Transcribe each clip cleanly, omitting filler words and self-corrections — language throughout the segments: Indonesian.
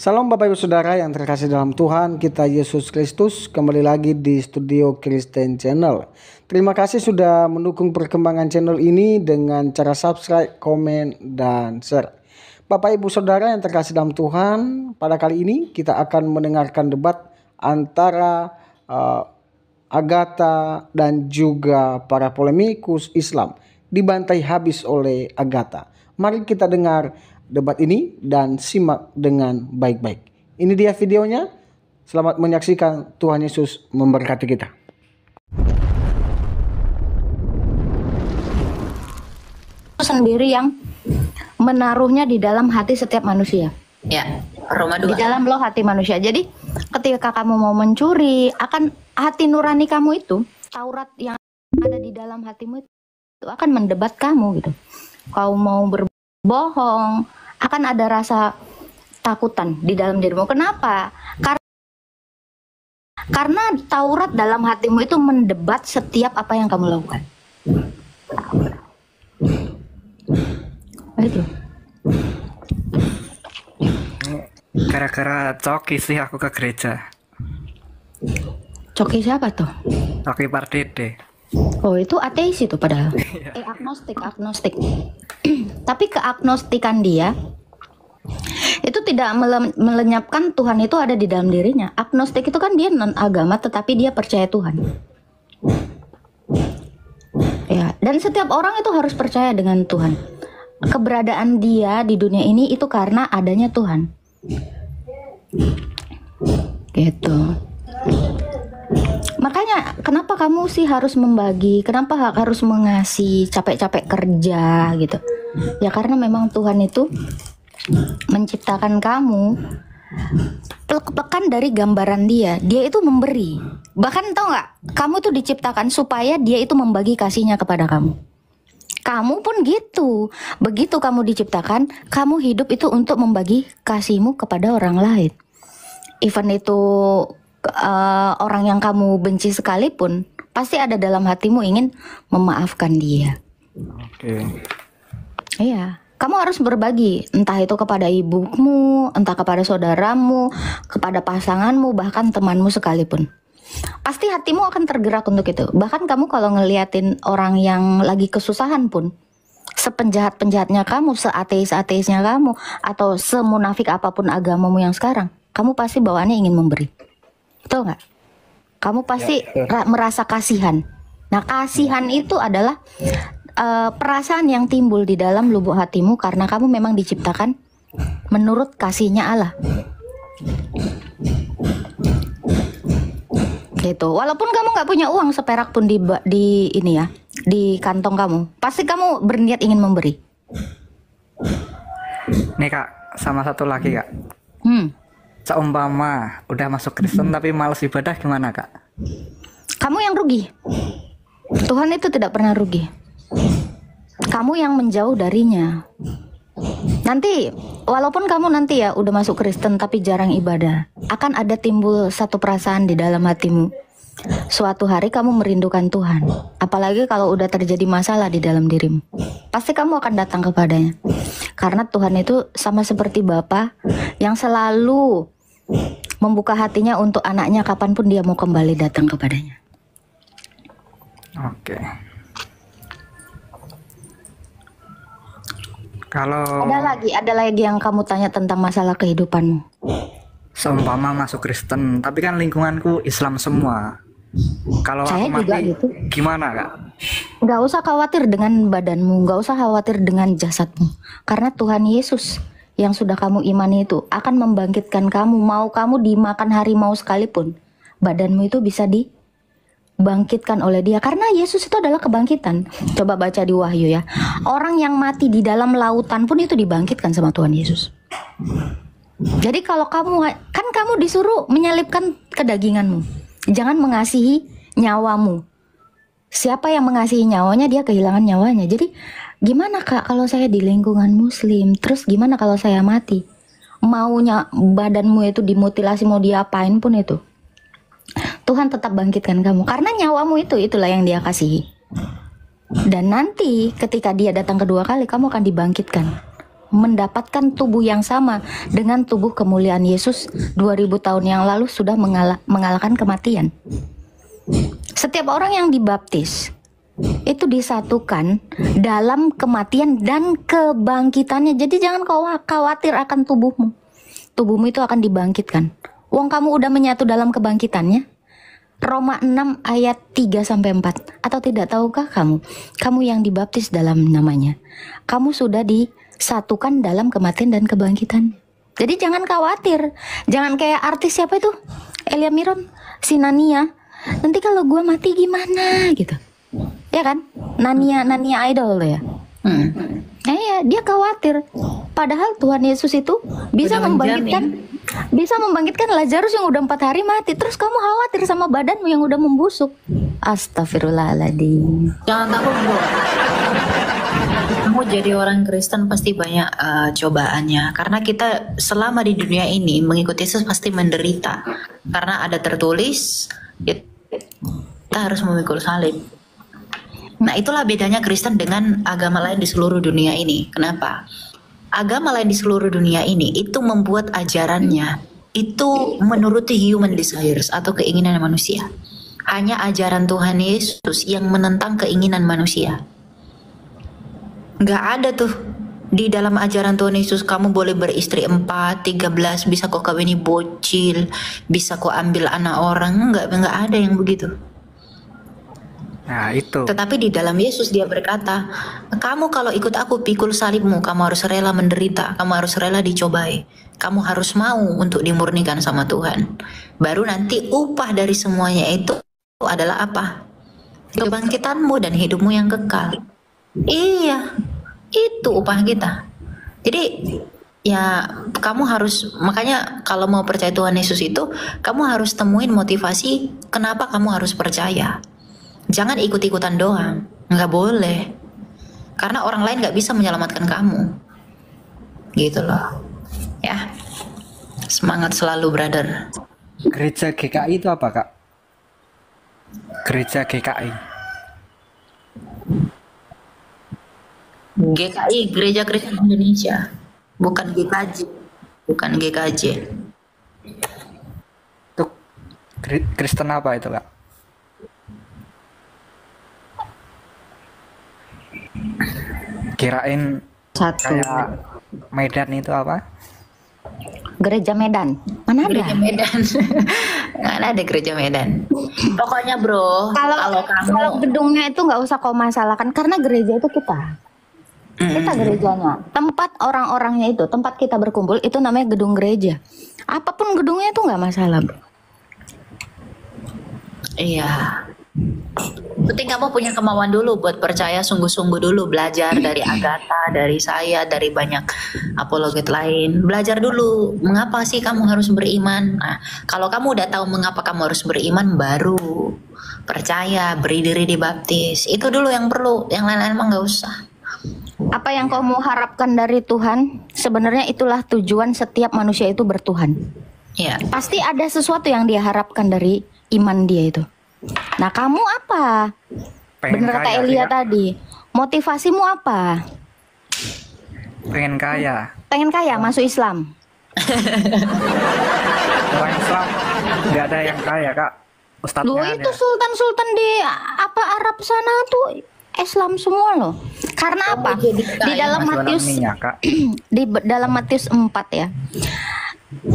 Salam Bapak Ibu Saudara yang terkasih dalam Tuhan kita Yesus Kristus. Kembali lagi di Studio Kristen Channel. Terima kasih sudah mendukung perkembangan channel ini dengan cara subscribe, komen, dan share. Bapak Ibu Saudara yang terkasih dalam Tuhan, pada kali ini kita akan mendengarkan debat antara Agatha dan juga para polemikus Islam dibantai habis oleh Agatha. Mari kita dengar debat ini dan simak dengan baik-baik. Ini dia videonya. Selamat menyaksikan. Tuhan Yesus memberkati kita. Sendiri yang menaruhnya di dalam hati setiap manusia. Ya, Roma 2. Di dalam loh hati manusia. Jadi ketika kamu mau mencuri, akan hati nurani kamu itu, Taurat yang ada di dalam hatimu itu akan mendebat kamu gitu. Kau mau berbohong, akan ada rasa takutan di dalam dirimu. Kenapa? Karena Taurat dalam hatimu itu mendebat setiap apa yang kamu lakukan. Itu. Gara-gara Coki sih aku ke gereja. Coki siapa tuh? Coki Pardede. Oh, itu ateis itu padahal. Agnostik. Tapi keagnostikan dia itu tidak melenyapkan Tuhan itu ada di dalam dirinya. Agnostik itu kan dia non agama tetapi dia percaya Tuhan. Ya, dan setiap orang itu harus percaya dengan Tuhan. Keberadaan dia di dunia ini itu karena adanya Tuhan. Gitu. Makanya kenapa kamu sih harus membagi? Kenapa harus mengasihi, capek-capek kerja gitu? Ya karena memang Tuhan itu menciptakan kamu plek-plekan dari gambaran dia. Dia itu memberi. Bahkan tau nggak? Kamu tuh diciptakan supaya dia itu membagi kasihnya kepada kamu. Kamu pun gitu. Begitu kamu diciptakan, kamu hidup itu untuk membagi kasihmu kepada orang lain. Even itu orang yang kamu benci sekalipun, pasti ada dalam hatimu ingin memaafkan dia. Oke. Iya, kamu harus berbagi, entah itu kepada ibumu, entah kepada saudaramu, kepada pasanganmu, bahkan temanmu sekalipun. Pasti hatimu akan tergerak untuk itu. Bahkan kamu kalau ngeliatin orang yang lagi kesusahan pun, sepenjahat-penjahatnya kamu, seateis-ateisnya kamu, atau semunafik apapun agamamu yang sekarang, kamu pasti bawaannya ingin memberi. Betul nggak? Kamu pasti merasa kasihan. Nah, kasihan itu adalah perasaan yang timbul di dalam lubuk hatimu karena kamu memang diciptakan menurut kasihnya Allah. Gitu. Walaupun kamu nggak punya uang seperak pun di ini ya, di kantong kamu, pasti kamu berniat ingin memberi. Nih Kak, sama satu lagi Kak. Seumpama udah masuk Kristen tapi malas ibadah gimana Kak? Kamu yang rugi. Tuhan itu tidak pernah rugi. Kamu yang menjauh darinya. Nanti walaupun kamu nanti ya udah masuk Kristen tapi jarang ibadah, akan ada timbul satu perasaan di dalam hatimu. Suatu hari kamu merindukan Tuhan. Apalagi kalau udah terjadi masalah di dalam dirimu, pasti kamu akan datang kepadanya. Karena Tuhan itu sama seperti Bapa yang selalu membuka hatinya untuk anaknya kapanpun dia mau kembali datang kepadanya. Oke. Kalau ada lagi yang kamu tanya tentang masalah kehidupanmu. seumpama masuk Kristen, tapi kan lingkunganku Islam semua. Kalau Saya aku juga mati, gitu. gimana Kak? Gak usah khawatir dengan badanmu, gak usah khawatir dengan jasadmu. Karena Tuhan Yesus yang sudah kamu imani itu akan membangkitkan kamu. Mau kamu dimakan harimau sekalipun, badanmu itu bisa dibangkitkan oleh dia. Karena Yesus itu adalah kebangkitan. Coba baca di Wahyu ya. Orang yang mati di dalam lautan pun itu dibangkitkan sama Tuhan Yesus. Jadi kalau kamu disuruh menyalibkan kedaginganmu. Jangan mengasihi nyawamu. Siapa yang mengasihi nyawanya, dia kehilangan nyawanya. Jadi gimana Kak kalau saya di lingkungan muslim? Terus gimana kalau saya mati? Maunya badanmu itu dimutilasi, mau diapain pun itu, Tuhan tetap bangkitkan kamu. Karena nyawamu itulah yang dia kasihi. Dan nanti ketika dia datang kedua kali, kamu akan dibangkitkan mendapatkan tubuh yang sama dengan tubuh kemuliaan Yesus 2000 tahun yang lalu sudah mengalahkan kematian. Setiap orang yang dibaptis itu disatukan dalam kematian dan kebangkitannya. Jadi jangan kau khawatir akan tubuhmu. Tubuhmu itu akan dibangkitkan. Wong kamu udah menyatu dalam kebangkitannya. Roma 6 ayat 3 sampai 4. Atau tidak tahukah kamu yang dibaptis dalam namanya, kamu sudah disatukan dalam kematian dan kebangkitan. Jadi jangan khawatir. Jangan kayak artis siapa itu? Elia Miron, si Nania. Nanti kalau gua mati gimana gitu. Ya kan? Nania Idol ya. Ya, dia khawatir. Padahal Tuhan Yesus itu bisa membangkitkan Lazarus yang udah 4 hari mati. Terus kamu khawatir sama badanmu yang udah membusuk. Astagfirullahaladzim. Jangan takut, Bu. Kamu jadi orang Kristen pasti banyak cobaannya. Karena kita selama di dunia ini mengikuti Yesus pasti menderita. Karena ada tertulis, kita harus memikul salib. Nah, itulah bedanya Kristen dengan agama lain di seluruh dunia ini. Kenapa? Agama lain di seluruh dunia ini itu membuat ajarannya itu menuruti human desires atau keinginan manusia. Hanya ajaran Tuhan Yesus yang menentang keinginan manusia. Nggak ada tuh di dalam ajaran Tuhan Yesus kamu boleh beristri 4, 13, bisa kok kawini bocil, bisa kok ambil anak orang. Nggak ada yang begitu. Nah itu. Tetapi di dalam Yesus dia berkata, kamu kalau ikut aku pikul salibmu, kamu harus rela menderita, kamu harus rela dicobai, kamu harus mau untuk dimurnikan sama Tuhan. Baru nanti upah dari semuanya itu adalah apa? Kebangkitanmu dan hidupmu yang kekal. Iya, itu upah kita. Jadi ya kamu harus, makanya kalau mau percaya Tuhan Yesus itu, kamu harus temuin motivasi kenapa kamu harus percaya. Jangan ikut-ikutan doang, nggak boleh. Karena orang lain nggak bisa menyelamatkan kamu, gitu loh. Ya, semangat selalu, brother. Gereja GKI itu apa, Kak? Gereja GKI. GKI, Gereja Kristen Indonesia, bukan GKJ, bukan GKJ. Itu Kristen apa itu, Kak? Kirain Satu. kayak Medan itu apa? Gereja Medan. Mana ada? Gereja Medan. Nggak ada gereja Medan. Pokoknya bro, kalau kamu Kalau gedungnya itu nggak usah kau masalahkan, karena gereja itu kita. Kita gerejanya. Tempat orang-orangnya itu, tempat kita berkumpul itu namanya gedung gereja. Apapun gedungnya itu nggak masalah, bro. iya. Penting kamu punya kemauan dulu buat percaya sungguh-sungguh dulu, belajar dari Agatha, dari saya, dari banyak apologet lain. Belajar dulu, mengapa sih kamu harus beriman? Nah, kalau kamu udah tahu mengapa kamu harus beriman, baru percaya, beri diri dibaptis. Itu dulu yang perlu, yang lain-lain mah nggak usah. Apa yang kau mau harapkan dari Tuhan, sebenarnya itulah tujuan setiap manusia itu bertuhan. Ya, Pasti ada sesuatu yang dia harapkan dari iman dia itu. Nah, kamu apa? Pengen Bener kata kaya, Elia Kak. tadi. Motivasimu apa? Pengen kaya. Pengen kaya, masuk Islam. Orang Islam nggak ada yang kaya, Kak. Ustadznya Loh, ada. itu sultan-sultan di Arab sana tuh Islam semua loh. Karena apa? jadi Di kaya, dalam Mas Matius minyak, Kak. di dalam Matius 4 ya.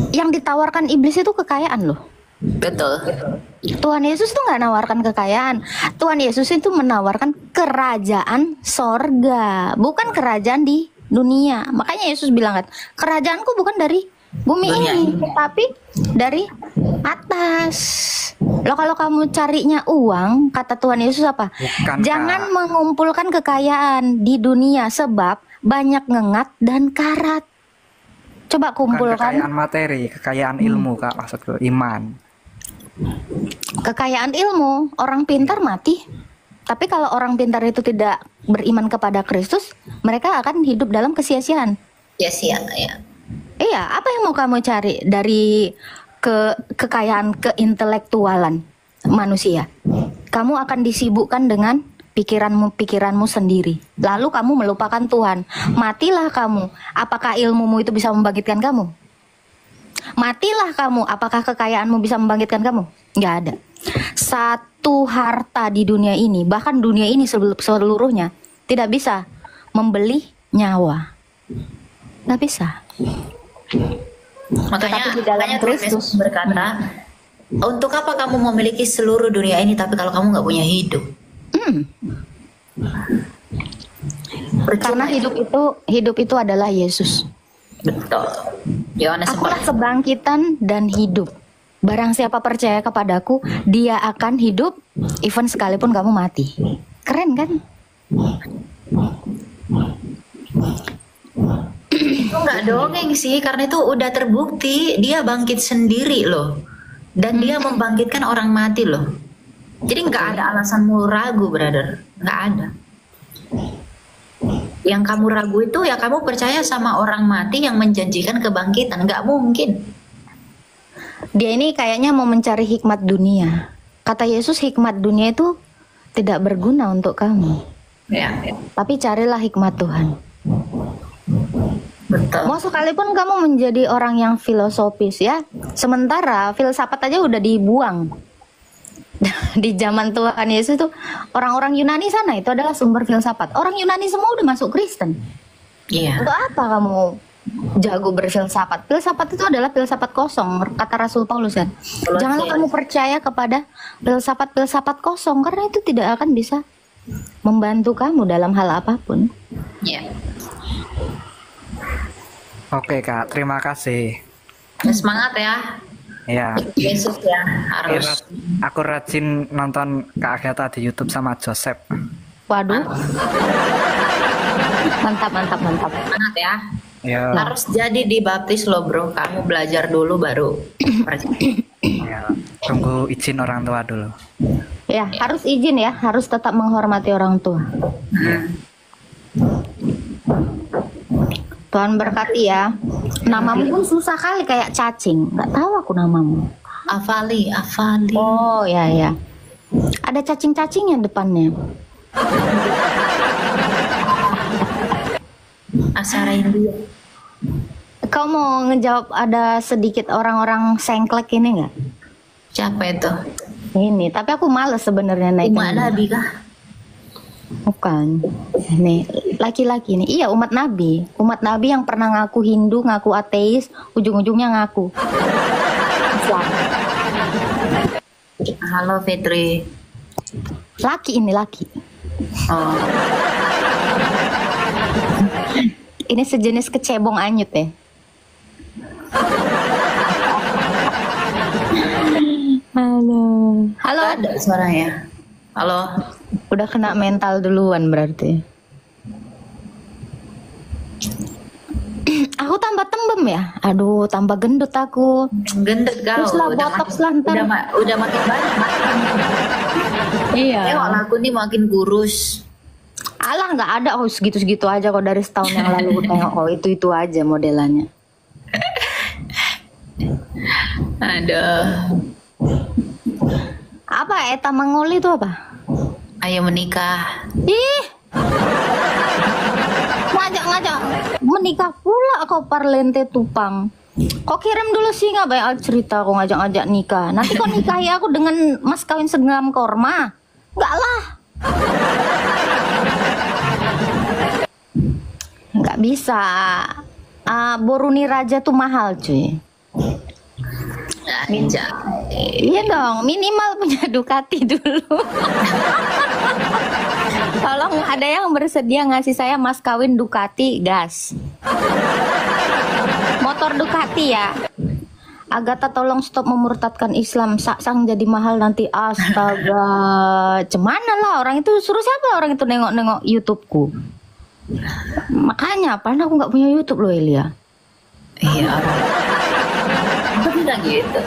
Yang ditawarkan iblis itu kekayaan loh. betul. Tuhan Yesus tuh nggak nawarkan kekayaan. Tuhan Yesus itu menawarkan kerajaan sorga, bukan kerajaan di dunia. Makanya Yesus bilang kan, kerajaanku bukan dari bumi Dunia ini, tetapi dari atas. Loh, kalau kamu carinya uang, kata Tuhan Yesus apa? Bukan, Jangan Kak. mengumpulkan kekayaan di dunia, sebab banyak ngengat dan karat. Coba Bukan kumpulkan kekayaan materi, kekayaan ilmu, Kak, maksudku iman. kekayaan ilmu. Orang pintar mati. Tapi kalau orang pintar itu tidak beriman kepada Kristus, mereka akan hidup dalam kesia-siaan. Yes, ya, ya. Iya, apa yang mau kamu cari dari kekayaan keintelektualan manusia? Kamu akan disibukkan dengan pikiranmu sendiri. Lalu kamu melupakan Tuhan. Matilah kamu. Apakah ilmumu itu bisa membangkitkan kamu? Matilah kamu. Apakah kekayaanmu bisa membangkitkan kamu? Nggak ada. Satu harta di dunia ini, bahkan dunia ini seluruhnya, tidak bisa membeli nyawa. Nggak bisa. Makanya, Tetapi di dalam makanya Tuhan Kristus Yesus berkata, untuk apa kamu memiliki seluruh dunia ini tapi kalau kamu nggak punya hidup? Karena hidup itu adalah Yesus. Betul. Yohanes Akulah 4. kebangkitan dan hidup. Barang siapa percaya kepadaku, dia akan hidup even sekalipun kamu mati. Keren kan? Itu nggak dongeng sih, karena itu udah terbukti dia bangkit sendiri loh, dan dia membangkitkan orang mati loh. Jadi nggak ada alasanmu ragu, brother. Nggak ada. Yang kamu ragu itu ya kamu percaya sama orang mati yang menjanjikan kebangkitan. Nggak mungkin. Dia ini kayaknya mau mencari hikmat dunia. Kata Yesus, hikmat dunia itu tidak berguna untuk kamu. Ya, Tapi carilah hikmat Tuhan. betul. Mau sekalipun kamu menjadi orang yang filosofis ya, sementara filsafat aja udah dibuang. Di zaman Tuhan Yesus tuh orang-orang Yunani sana itu adalah sumber filsafat. Orang Yunani semua udah masuk Kristen. Iya. Untuk apa kamu jago berfilsafat? Filsafat itu adalah filsafat kosong, kata Rasul Paulus kan. Janganlah kamu percaya kepada filsafat-filsafat kosong, karena itu tidak akan bisa membantu kamu dalam hal apapun. Iya. Oke Kak, terima kasih. Semangat ya. Ya, Yesus ya harus. aku rajin nonton Kak Agatha di YouTube sama Joseph. Waduh. Mantap. Semangat ya. Ya, Harus jadi dibaptis loh bro. Kamu belajar dulu baru. ya, tunggu izin orang tua dulu. Ya, harus izin ya, harus tetap menghormati orang tua. Tuhan berkati ya. Namamu pun susah kali kayak cacing. Nggak tahu aku namamu. Afali. Oh ya. Ada cacing-cacingnya depannya. Asara India. Kau mau ngejawab ada sedikit orang-orang sengklek ini nggak? Siapa itu? Ini, tapi aku males sebenarnya naik. Umat Nabi kah? Bukan. Nih, laki-laki nih. Iya, umat Nabi. Umat Nabi yang pernah ngaku Hindu, ngaku ateis, ujung-ujungnya ngaku Islam. Halo Fitri. Laki ini, laki. Oh. Ini sejenis kecebong anyut ya. Halo. Ada suaranya. Halo. Udah kena mental duluan berarti. Aku tambah tembem ya. Aduh, tambah gendut aku. Gendut kau. Terus lah botox lah ntar. Udah makin banyak. Iya. Tengok aku nih makin kurus. Alah, nggak ada. Oh, segitu-segitu aja kok dari setahun yang lalu. Tengok, oh itu aja modelannya. Aduh. Apa eta mangoli itu apa? Ayo menikah. Ih, ngajak menikah pula kau parlente tupang. Kok kirim dulu sih nggak banyak cerita kok ngajak-ngajak nikah. Nanti kau nikahi aku dengan mas kawin segenggam korma. Enggak lah. Nggak bisa. Boruni raja tuh mahal cuy. Aja. Iya dong, minimal punya Ducati dulu. Tolong ada yang bersedia ngasih saya mas kawin Ducati gas. Motor Ducati ya. Agatha tolong stop memurtadkan Islam. Sang jadi mahal nanti. Astaga. Cemana lah orang itu, suruh siapa orang itu nengok-nengok YouTubeku. Makanya padahal aku nggak punya YouTube loh Elia. Iya. Aku bilang gitu.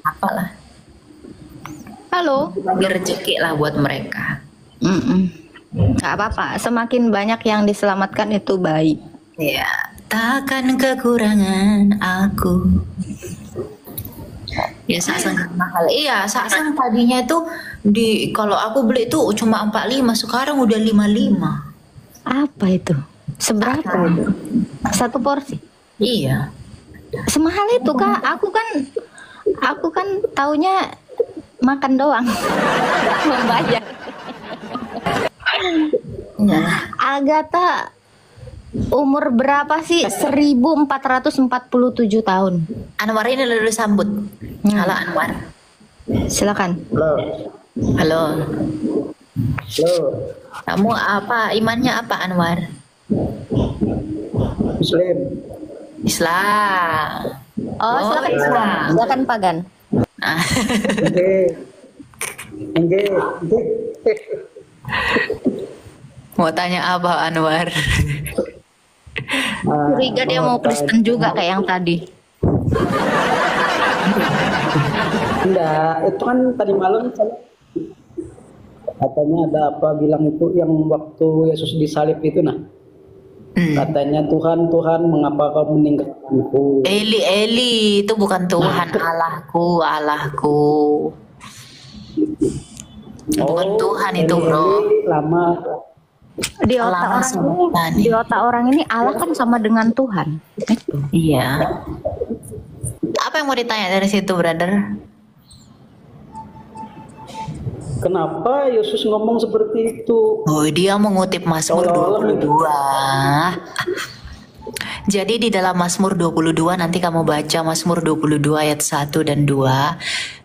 Apalah. Halo. Bagi rezeki lah buat mereka. Gak apa-apa. Semakin banyak yang diselamatkan itu baik. Ya, takkan kekurangan aku. Ya saksang mahal. Iya, saksang tadinya itu Kalau aku beli itu cuma 45, sekarang udah 55. Apa itu? Seberapa itu? Satu porsi? Iya. Semahal itu Kak. Aku kan taunya makan doang. Membayar. Nah, Agatha umur berapa sih? 1447 tahun. Anwar ini dulu sambut. Halo Anwar. Silakan. Halo. Kamu apa? Imannya apa Anwar? Muslim. Islam. Oh, silakan Islam. Silakan Pagan. Nah, Enggak. mau tanya apa Anwar? Curiga dia mau Kristen juga kayak yang tadi. Enggak, itu kan tadi malam saya katanya ada apa bilang itu yang waktu Yesus disalib itu katanya Tuhan mengapa kau meninggalkanku. Eli itu bukan Tuhan, Allahku. Bukan Tuhan itu bro. Lama Di otak orang ini Allah kan sama dengan Tuhan. Iya. Apa yang mau ditanya dari situ, brother? kenapa Yesus ngomong seperti itu? Oh, dia mengutip Mazmur 22. Jadi di dalam Mazmur 22 nanti kamu baca Mazmur 22 ayat 1 dan 2.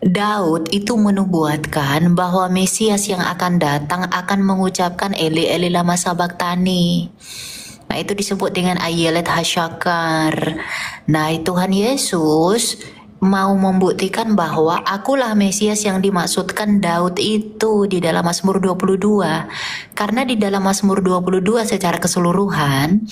Daud itu menubuatkan bahwa Mesias yang akan datang akan mengucapkan Eli Eli lama sabachthani. Nah, itu disebut dengan Ayelet Hasyakar. Nah, Tuhan Yesus mau membuktikan bahwa akulah Mesias yang dimaksudkan Daud itu di dalam Mazmur 22. Karena di dalam Mazmur 22 secara keseluruhan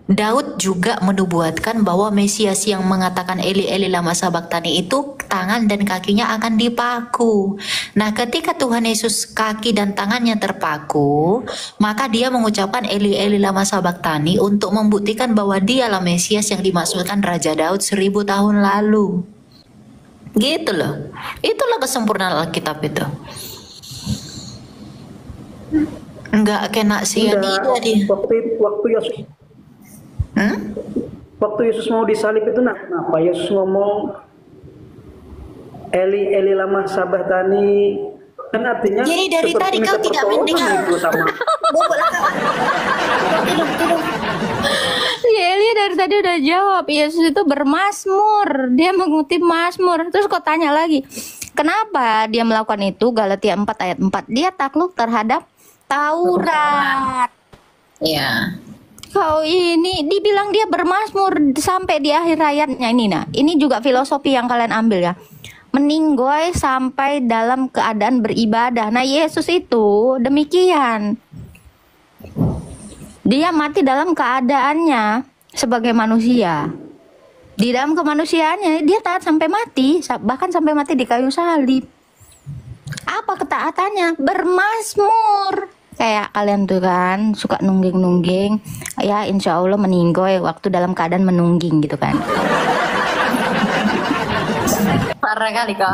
Daud juga menubuatkan bahwa Mesias yang mengatakan Eli Eli lama sabachthani itu tangan dan kakinya akan dipaku. Nah, ketika Tuhan Yesus kaki dan tangannya terpaku, maka dia mengucapkan Eli Eli lama sabachthani untuk membuktikan bahwa dialah Mesias yang dimaksudkan Raja Daud 1000 tahun lalu. Gitu loh. Itulah kesempurnaan Alkitab itu. Enggak kena sia-sia dia. Waktu Yesus mau disalib itu kenapa Yesus ngomong Eli Eli lama sabachthani, kan artinya jadi dari tadi kau tidak mendengar Elia dari tadi udah jawab, Yesus itu bermazmur, dia mengutip Mazmur. Terus kok tanya lagi, kenapa dia melakukan itu? Galatia 4 ayat 4, dia takluk terhadap Taurat. Iya. Kau ini dibilang dia bermazmur sampai di akhir ayatnya ini. Nah, ini juga filosofi yang kalian ambil ya. Meninggoy sampai dalam keadaan beribadah. Nah, Yesus itu demikian. Dia mati dalam keadaannya sebagai manusia. Di dalam kemanusiaannya dia taat sampai mati, bahkan sampai mati di kayu salib. Apa ketaatannya? Bermazmur. Kayak kalian tuh kan suka nungging-nungging, ya insya Allah meninggoy waktu dalam keadaan menungging gitu kan. Parah kali kau.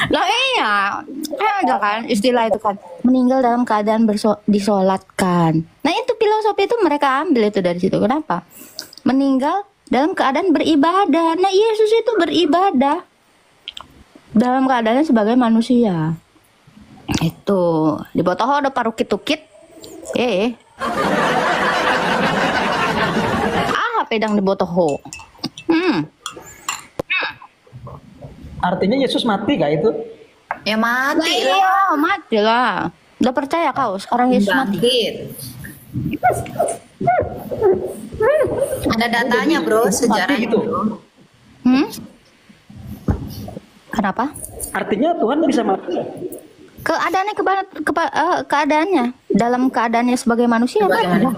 Lah iya, ada kan istilah itu kan, meninggal dalam keadaan disolatkan. Nah itu filosofi itu mereka ambil itu dari situ. Kenapa? Meninggal dalam keadaan beribadah. Nah Yesus itu beribadah dalam keadaannya sebagai manusia. Itu di botoho ada parukit-tukit. Pedang di botoho. Artinya Yesus mati gak itu? Ya mati Iya, lah. mati lah. Udah percaya kau sekarang Yesus mati? Bangkit. Ada datanya bro, sejarahnya gitu. bro. Kenapa? Artinya Tuhan bisa mati. Keadaannya dalam keadaannya sebagai manusia. Bagaimana?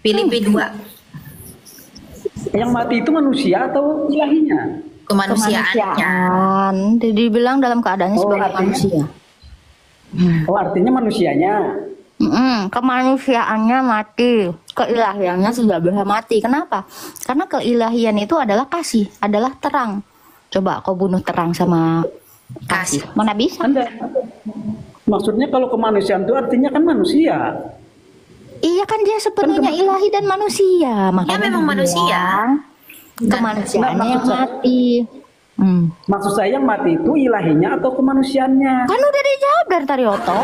Filipi 2. Yang mati itu manusia atau ilahinya? Kemanusiaannya. Dibilang dalam keadaannya sebagai manusia. Oh, artinya manusianya. Kemanusiaannya mati, keilahiannya sudah bisa mati. Kenapa? Karena keilahian itu adalah kasih, adalah terang. Coba kau bunuh terang sama Kasih. Mana bisa? Anda maksudnya kalau kemanusiaan itu artinya kan manusia. Iya kan dia sepenuhnya ilahi dan manusia. Makanya memang dibilang manusia. kemanusiaannya yang Maksud saya- mati. Maksud saya yang mati itu ilahinya atau kemanusiaannya? Kan udah dijawab dari tadi Oto.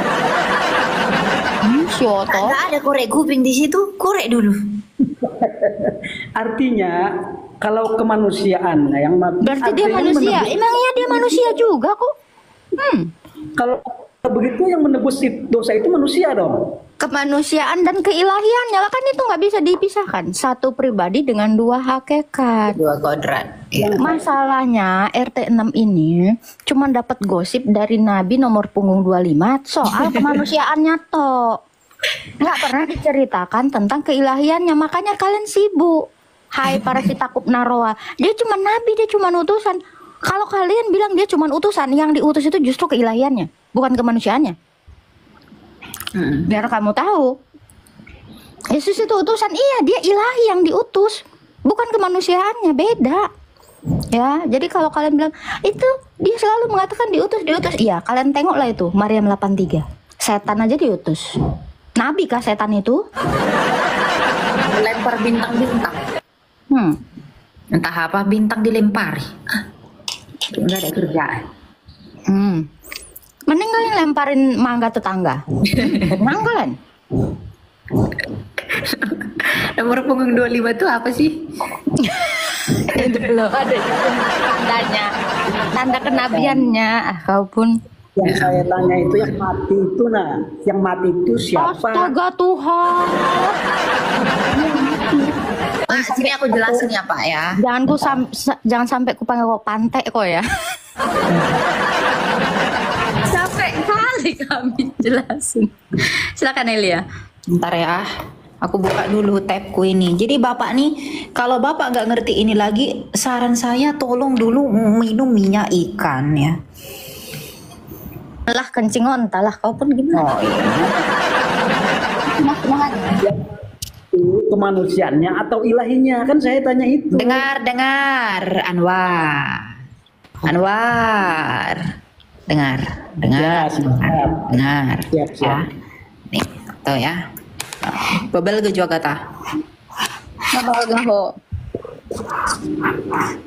Si Oto. Nggak ada korek kuping di situ, korek dulu. Artinya kalau kemanusiaan yang mati Berarti dia artinya manusia. menebus- Emangnya dia manusia juga kok? Kalau begitu yang menebus dosa itu manusia dong. Kemanusiaan dan keilahiannya lah kan itu nggak bisa dipisahkan. Satu pribadi dengan dua hakikat. Dua kodrat. Iya. Masalahnya RT 6 ini cuma dapat gosip dari Nabi nomor punggung 25 soal kemanusiaannya toh. Nggak pernah diceritakan tentang keilahiannya, makanya kalian sibuk. Hai para kitakub naroa, dia cuma nabi, dia cuma utusan. Kalau kalian bilang dia cuma utusan, yang diutus itu justru keilahiannya, bukan kemanusiaannya. Biar kamu tahu, Yesus itu utusan, iya dia ilahi yang diutus, bukan kemanusiaannya, beda. Ya, jadi kalau kalian bilang itu dia selalu mengatakan diutus, iya kalian tengoklah itu Maryam 83, setan aja diutus. Nabi kah setan itu? Lempar bintang-bintang. Entah apa bintang dilempari. Enggak ada kerjaan. Mending kalian lemparin mangga tetangga. Tenang kalian. Nomor punggung 25 itu apa sih? Itu belum ada tandanya, tanda kenabiannya. Kau pun. Yang saya tanya itu yang mati itu yang mati itu siapa? Astaga Tuhan. Pak, sini aku jelasin ya Pak ya. Jangan sampai kupanggil kok pantai kok ya. Capek kali kami jelasin. Silakan Elia. Bentar ya, aku buka dulu tabku ini. Jadi Bapak nih, kalau Bapak nggak ngerti ini lagi, saran saya tolong dulu minum minyak ikan ya. Lah kencing onta lah, kau pun gimana? Oh iya. Itu kemanusiaannya atau ilahinya kan saya tanya itu. Dengar Anwar. Dengar. Ya, siap. Dengar. Siap. Ya. Nih, tuh ya. Babel ke juga kata.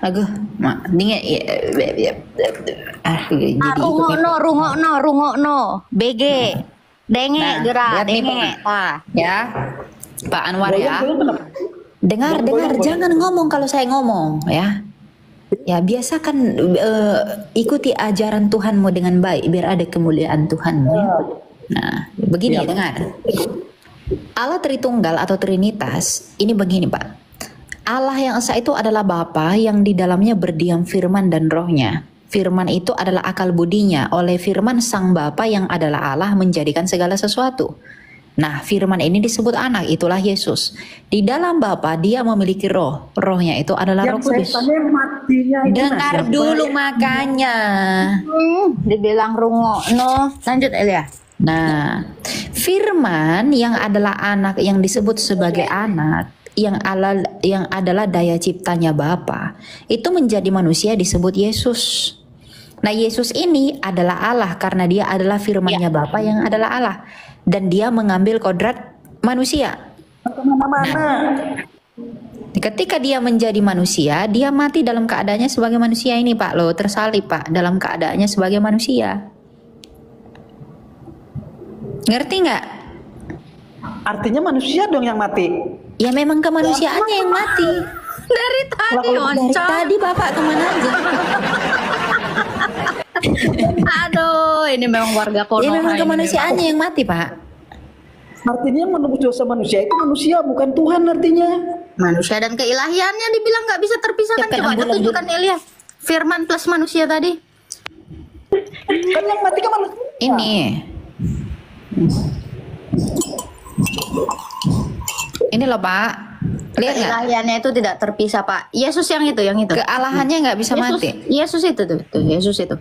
Lagu, mak dingin. Rungokno. BG. Denge Nah, gerak, lihat nih, denge. Ya, Pak Anwar ya. Dengar, jangan ngomong kalau saya ngomong ya. Ya biasakan ikuti ajaran Tuhanmu dengan baik biar ada kemuliaan Tuhanmu ya. Nah, begini dengar. Allah Tritunggal atau Trinitas ini begini Pak. Allah yang esa itu adalah Bapa yang di dalamnya berdiam firman dan rohnya. Firman itu adalah akal budinya. Oleh firman sang Bapa yang adalah Allah menjadikan segala sesuatu. Nah, firman ini disebut anak, itulah Yesus. Di dalam Bapa dia memiliki roh. Rohnya itu adalah Roh Kudus. Yang matinya itu Dengar siapa? dulu makanya. Dibilang rungokno. Lanjut Elia. Nah, firman yang adalah anak yang disebut sebagai anak yang adalah daya ciptanya Bapa itu menjadi manusia disebut Yesus. Nah, Yesus ini adalah Allah karena dia adalah firman-Nya Bapa yang adalah Allah dan dia mengambil kodrat manusia. Ketika dia menjadi manusia, dia mati dalam keadaannya sebagai manusia ini Pak loh, tersalib Pak dalam keadaannya sebagai manusia. Ngerti nggak? Artinya manusia dong yang mati. Ya memang kemanusiaannya yang mati. Dari tadi Dari tadi Bapak kemana aja? Aduh, ini memang warga Ya Konoha. memang ini kemanusiaannya yang mati Pak. Artinya menebus dosa manusia itu manusia bukan Tuhan artinya. Manusia dan keilahiannya dibilang nggak bisa terpisahkan. Siapkan Coba ambulan tunjukkan Elia. Firman plus manusia tadi. Kan yang mati kan manusia. Ini. Ini loh Pak. Lihat nggak? Keilahiannya itu tidak terpisah Pak. Yesus yang itu. Kealahannya nggak bisa Yesus, mati. Yesus itu tuh, Yesus itu.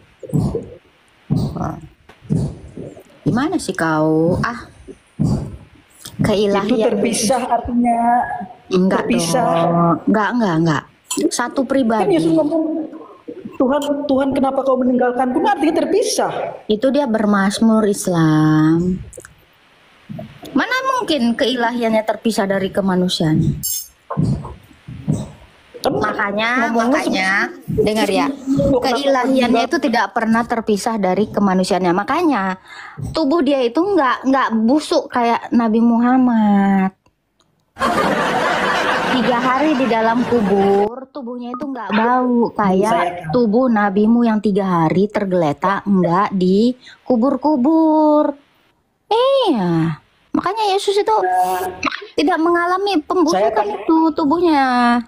Gimana sih kau? Itu Keilahian. terpisah artinya. Enggak terpisah. dong. Enggak. Satu Kan pribadi. Yesus ngomong Tuhan kenapa kau meninggalkanku? Artinya terpisah. Itu dia bermazmur Islam. Mana mungkin keilahiannya terpisah dari kemanusiaan? Makanya dengar ya, keilahiannya itu tidak pernah terpisah dari kemanusiaannya. Makanya tubuh dia itu nggak busuk kayak Nabi Muhammad. 3 hari di dalam kubur, tubuhnya itu nggak bau kayak tubuh nabimu yang 3 hari tergeletak nggak di kubur-kubur. Iya, makanya Yesus itu tidak mengalami pembusukan itu tubuhnya.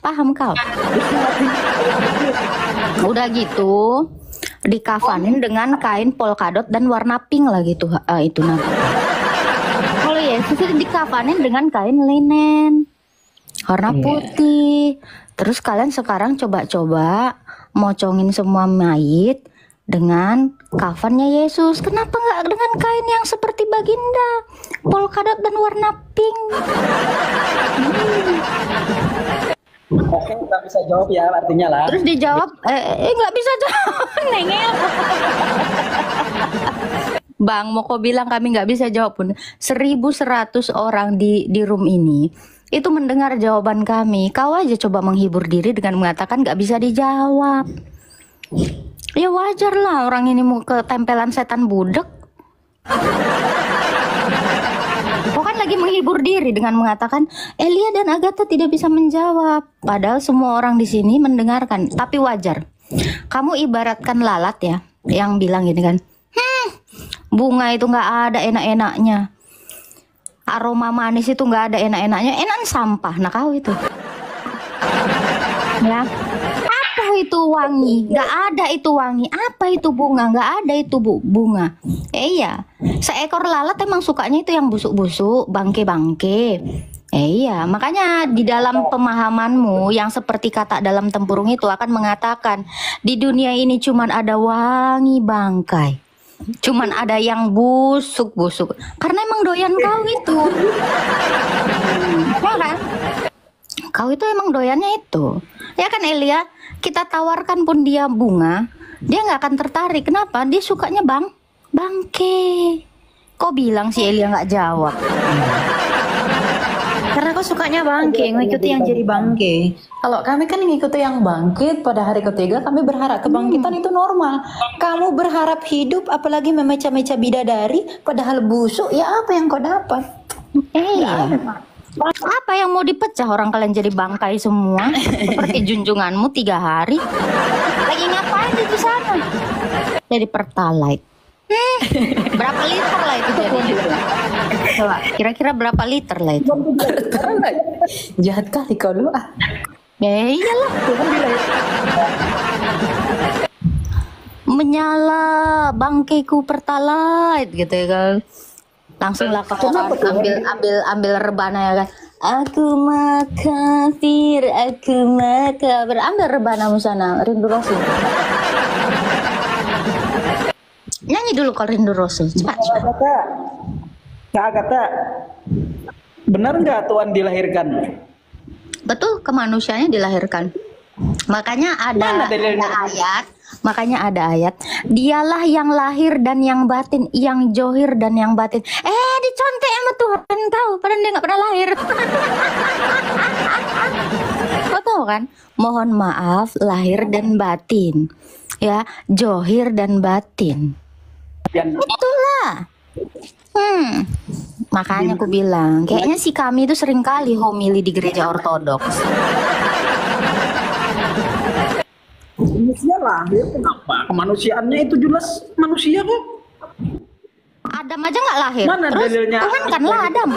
Paham kau? Udah gitu dikafanin dengan kain polkadot dan warna pink lah gitu, itu nabi. Kalau Yesus itu dikafanin dengan kain linen warna putih. Terus kalian sekarang coba-coba mocongin semua mayit dengan kafannya Yesus. Kenapa nggak dengan kain yang seperti baginda, polkadot dan warna pink? Oke, nggak bisa jawab ya artinya lah. Terus dijawab, nggak bisa jawab, nengel. Bang, mau kau bilang kami nggak bisa jawab pun. 1.100 orang di room ini itu mendengar jawaban kami. Kau aja coba menghibur diri dengan mengatakan nggak bisa dijawab. Ya wajar lah orang ini mau ketempelan setan budak. Kau kan lagi menghibur diri dengan mengatakan Elia dan Agatha tidak bisa menjawab. Padahal semua orang di sini mendengarkan. Tapi wajar. Kamu ibaratkan lalat ya, yang bilang gini kan, bunga itu nggak ada enak-enaknya. Aroma manis itu nggak ada enak-enaknya. Enak sampah. Nah kau itu. Ya. Apa itu wangi? Nggak ada itu wangi. Apa itu bunga? Nggak ada itu bunga. Iya. Seekor lalat emang sukanya itu yang busuk-busuk, bangke-bangke. Iya, makanya di dalam pemahamanmu yang seperti kata dalam tempurung itu akan mengatakan di dunia ini cuman ada wangi bangkai. Cuman ada yang busuk-busuk. Karena emang doyan kau itu. Ya kan? Kau itu emang doyannya itu. Ya kan Elia? Kita tawarkan pun dia bunga, dia nggak akan tertarik. Kenapa? Dia sukanya bangke. Kok bilang si Elia nggak jawab? Karena kau sukanya bangke, ngikuti yang jadi bangke. Kalau kami kan ngikuti yang bangkit pada hari ketiga, kami berharap kebangkitan itu normal. Kamu berharap hidup, apalagi memecah-mecah bidadari, padahal busuk, ya apa yang kau dapat? Iya. Apa yang mau dipecah orang kalian jadi bangkai semua? Seperti junjunganmu 3 hari. Lagi ngapain di sana? Jadi pertalite. Berapa liter lah itu jadinya? Coba, kira-kira berapa liter lah itu? Jahat kali kau dulu ah. Ya iyalah. Menyala bangkeku pertalite gitu ya kan. Langsung lah ambil rebana ya kan. Aku makafir, aku makafir. Ambil rebanamu sana, Rindu Rasul. Nyanyi dulu kalau Rindu Rasul. Cepat. Kak Agatha, benar nggak Tuhan dilahirkan? Betul, kemanusiaannya dilahirkan. Makanya ada ayat. Dialah yang lahir dan yang batin, yang johir dan yang batin. Dicontek sama Tuhan tahu, padahal dia nggak pernah lahir. Kau tahu kan? Mohon maaf, lahir dan batin, ya, johir dan batin. Itulah. Makanya aku bilang, kayaknya si kami itu sering kali homili di gereja ortodoks. Manusia lahir kenapa? Kemanusiaannya itu jelas manusia kok. Adam aja nggak lahir. Mana terus dalilnya? Tuhan kan lah Adam.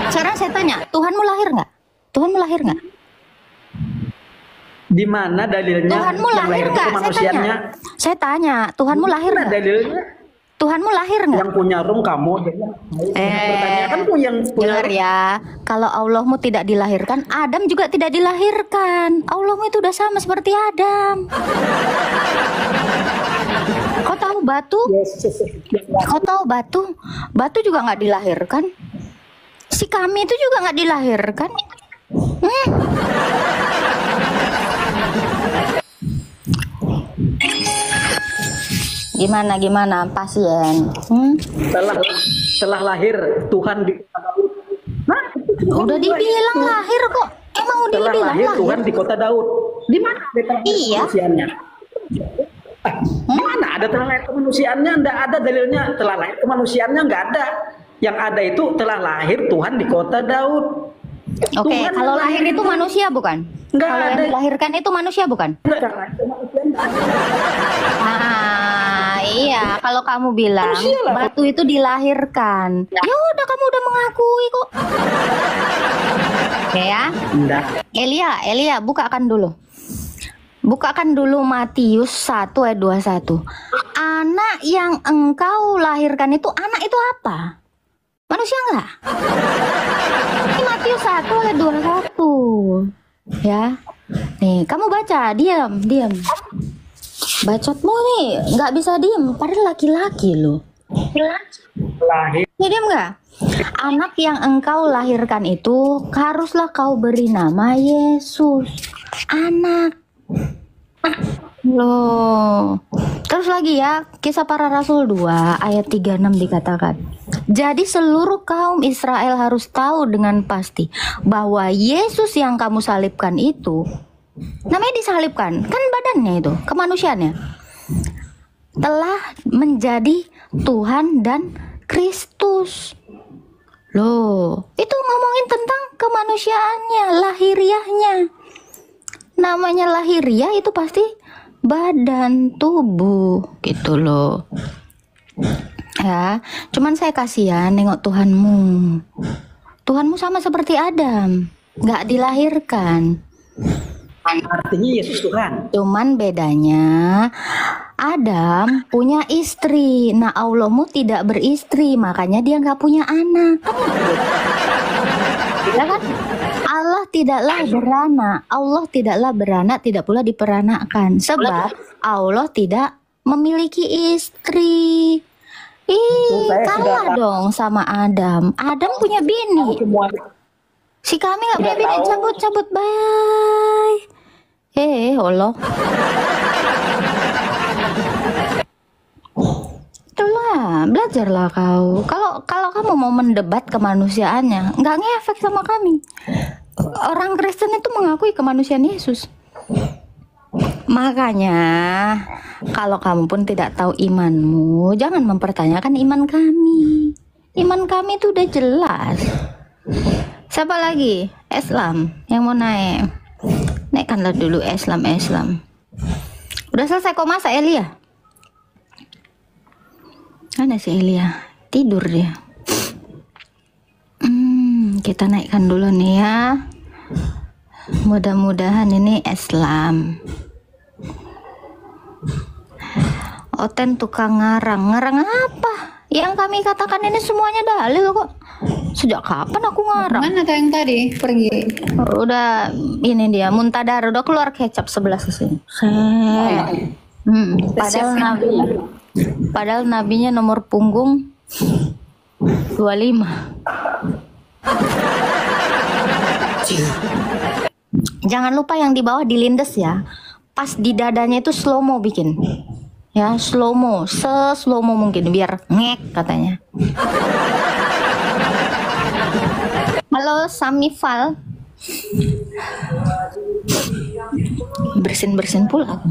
Sekarang saya tanya, Tuhanmu lahir nggak? Tuhanmu lahir nggak? Di mana dalilnya? Tuhanmu yang lahir nggak? Kemanusiaannya? Saya tanya, Tuhanmu lahir Mana nggak? dalilnya? Tuhanmu lahir nggak? Yang punya room kamu. Bertanya kan tuh yang punya. Dengar ya, kalau Allahmu tidak dilahirkan, Adam juga tidak dilahirkan. Allahmu itu udah sama seperti Adam. Kau tahu batu? Kau tahu batu? Batu juga nggak dilahirkan. Si kami itu juga nggak dilahirkan. Gimana pasien? Setelah lahir Tuhan di kota Daud. Nah, Udah dibilang lahir kok. Emang udah setelah dibilang lahir lahir. Tuhan di kota Daud. Di mana ada telah lahir Iya. kemanusiaannya? Di mana ada telah lahir kemanusiaannya? Enggak ada dalilnya telah lahir kemanusiaannya, enggak ada. Yang ada itu telah lahir Tuhan di kota Daud. Oke, Tuhan kalau yang lahir itu manusia bukan? Nggak Kalau yang ada. dilahirkan itu manusia bukan? Enggak ada lahir kemanusiaan. Ah, iya. Kalau kamu bilang Manusia lah. batu itu dilahirkan, ya udah kamu udah mengakui kok. Oke ya. Enggak. Elia, bukakan dulu. Bukakan dulu Matius 1 ayat 21. Anak yang engkau lahirkan itu, anak itu apa? Manusia enggak? Ini Matius 1 ayat 21. Ya. Nih, kamu baca, diam. Bacotmu nih nggak bisa diem, padahal laki-laki loh. Lahir Ya diam nggak? Anak yang engkau lahirkan itu haruslah kau beri nama Yesus. Anak. Loh. Terus lagi ya, Kisah Para Rasul 2 ayat 36 dikatakan. Jadi seluruh kaum Israel harus tahu dengan pasti bahwa Yesus yang kamu salibkan itu, namanya disalibkan, kan badannya itu, kemanusiaannya, telah menjadi Tuhan dan Kristus. Loh, itu ngomongin tentang kemanusiaannya, lahiriahnya. Namanya lahiriah itu pasti badan, tubuh, gitu loh. Ya, cuman saya kasihan nengok Tuhanmu. Tuhanmu sama seperti Adam, nggak dilahirkan. artinya Yesus Tuhan. Cuman bedanya Adam punya istri. Nah, Allahmu tidak beristri, makanya dia nggak punya anak. Ya kan? Allah tidaklah beranak, tidak pula diperanakkan. Sebab Allah tidak memiliki istri. Ih, Saya kalah sudah dong sama Adam. Adam punya bini. Semua Si kami nggak punya Sudah bini, tahu. cabut, bye. Allah. Itulah, belajarlah kau. Kalau kamu mau mendebat kemanusiaannya, nggak ngefek sama kami. Orang Kristen itu mengakui kemanusiaan Yesus. Makanya, kalau kamu pun tidak tahu imanmu, jangan mempertanyakan iman kami. Iman kami itu udah jelas. Siapa lagi? Islam yang mau naik. Naikkanlah dulu Islam. Udah selesai kok masak Elia? Mana si Elia? Tidur dia. Kita naikkan dulu nih ya. Mudah-mudahan ini Islam. Oten tukang ngarang apa? Yang kami katakan ini semuanya dalil kok. Sejak kapan aku ngarang? Mana tuh yang tadi pergi? Udah ini dia Muntadar udah keluar kecap 11 kesini. Padahal nabinya nomor punggung 25. Jangan lupa yang di bawah dilindes ya. Pas di dadanya itu slow mo bikin. Ya, slow mo, se-slow mo mungkin biar ngek katanya. Halo Samifal. Bersin pula aku.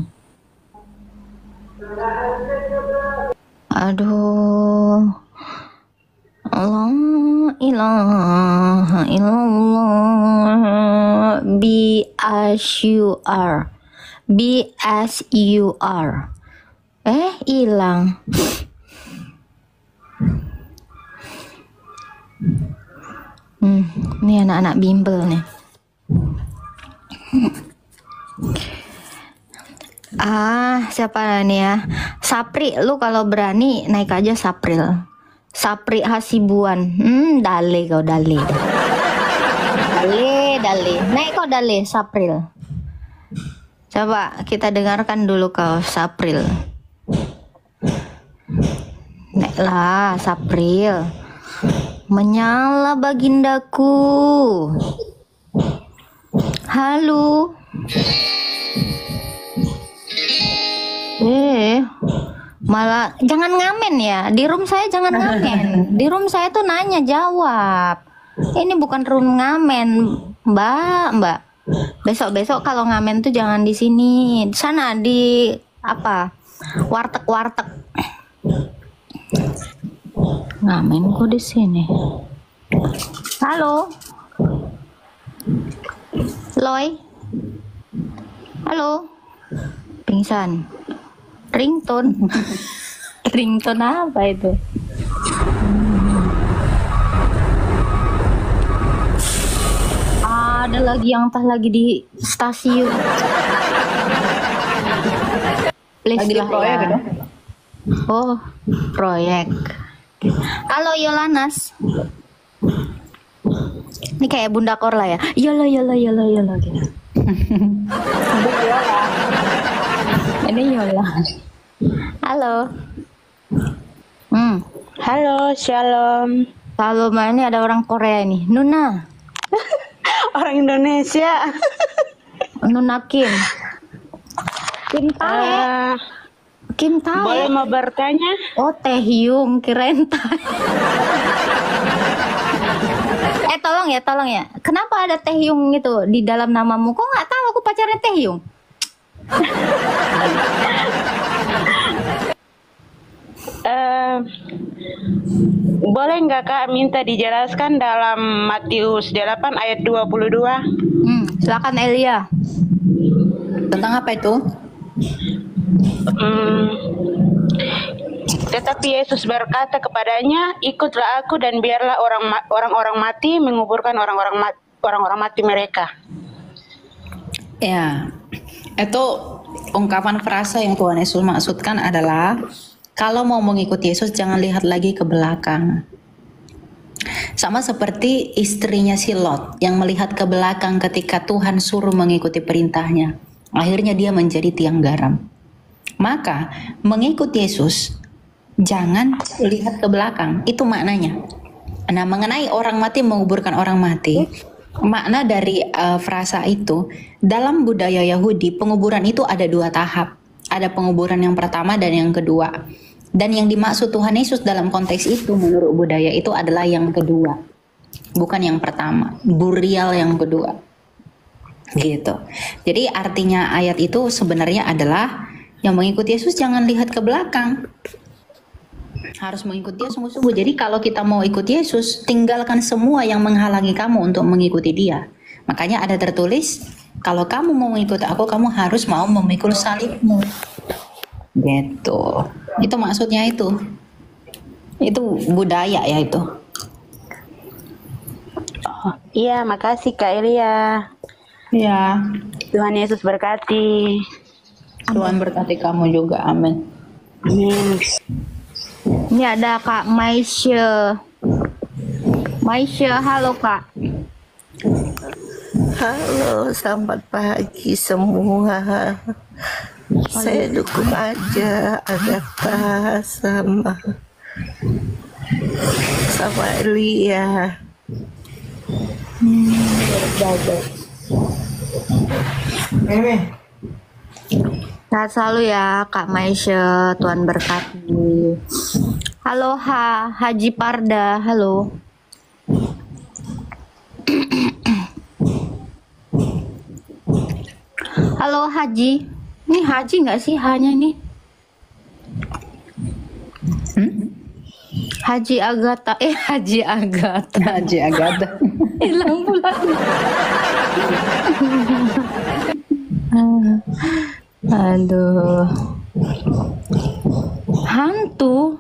Aduh. Allah ilaha illallah. BSUR. Hilang. Ini anak-anak bimbel nih. Siapa nih ya? Sapri, lu kalau berani naik aja Sapril. Sapri Hasibuan. Dale kau dale. Dale. Naik kau dale Sapril. Coba kita dengarkan dulu kau Sapril. Naiklah Sapril. Menyala bagindaku. Halo. Malah jangan ngamen ya. Di room saya jangan ngamen. Di room saya tuh nanya jawab. Ini bukan room ngamen, Mbak. Besok-besok kalau ngamen tuh jangan di sini. Di sana di apa? Warteg-warteg. Ngamen kok di sini. Halo. Loy. Halo. Pingsan. Ringtone. Ringtone apa itu? Ada lagi yang entah lagi di stasiun. Please Lagi di lah proyek ya. dong. Oh, proyek. Halo Yolanas. Ini kayak Bunda Korla ya. Yola gitu. Ini Yola. Halo. Halo, shalom. Halo, ini ada orang Korea ini. Nuna. Orang Indonesia. Nuna Kim. Kim Tae. Eh, Kim Tae. boleh mau bertanya? Oh, Taehyung, kirain Tae. Tolong ya. Kenapa ada Taehyung gitu di dalam namamu? Kok nggak tahu aku pacarnya Taehyung? Boleh nggak Kak minta dijelaskan dalam Matius 8 ayat 22? Silakan Elia. Tentang apa itu? Tetapi Yesus berkata kepadanya, ikutlah aku dan biarlah orang-orang mati menguburkan orang-orang mati mereka. Ya, itu ungkapan frasa yang Tuhan Yesus maksudkan adalah kalau mau mengikuti Yesus jangan lihat lagi ke belakang. Sama seperti istrinya si Lot yang melihat ke belakang ketika Tuhan suruh mengikuti perintahnya. Akhirnya dia menjadi tiang garam. Maka mengikuti Yesus jangan lihat ke belakang. Itu maknanya. Nah, mengenai orang mati menguburkan orang mati, makna dari frasa itu dalam budaya Yahudi penguburan itu ada 2 tahap. Ada penguburan yang pertama dan yang kedua. Dan yang dimaksud Tuhan Yesus dalam konteks itu menurut budaya itu adalah yang kedua. Bukan yang pertama. Burial yang kedua. Gitu. Jadi artinya ayat itu sebenarnya adalah yang mengikuti Yesus jangan lihat ke belakang. Harus mengikuti dia sungguh-sungguh. Jadi kalau kita mau ikut Yesus, tinggalkan semua yang menghalangi kamu untuk mengikuti dia. Makanya ada tertulis, kalau kamu mau mengikuti aku, kamu harus mau memikul salibmu. Gitu. Itu maksudnya itu. Itu budaya ya itu. Oh, iya, makasih Kak Elia. Ya. Tuhan Yesus berkati. Tuhan berkati kamu juga. Amin. Amin. Ini ada Kak Maisha. Maisha, halo Kak. Halo, selamat pagi semua. Saya dukung aja Agatha sama Elia. Sehat selalu ya Kak Maisha, Tuhan berkati. Halo Haji Parda, halo. Halo Haji. Ini Haji nggak sih hanya ini? Haji Agatha. Haji Agatha. Haji Agatha. Hilang pula. Aduh. Hantu.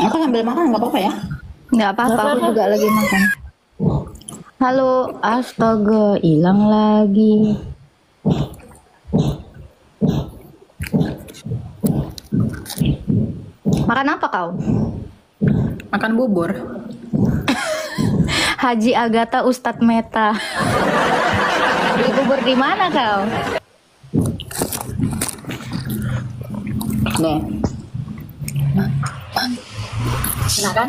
Aku sambil makan nggak apa-apa ya? Nggak apa-apa, aku juga lagi makan. Halo, astaga, hilang lagi. Makan apa kau? Makan bubur. Haji Agatha Ustadz Meta. Beli bubur di mana kau? Nih. Enak kan?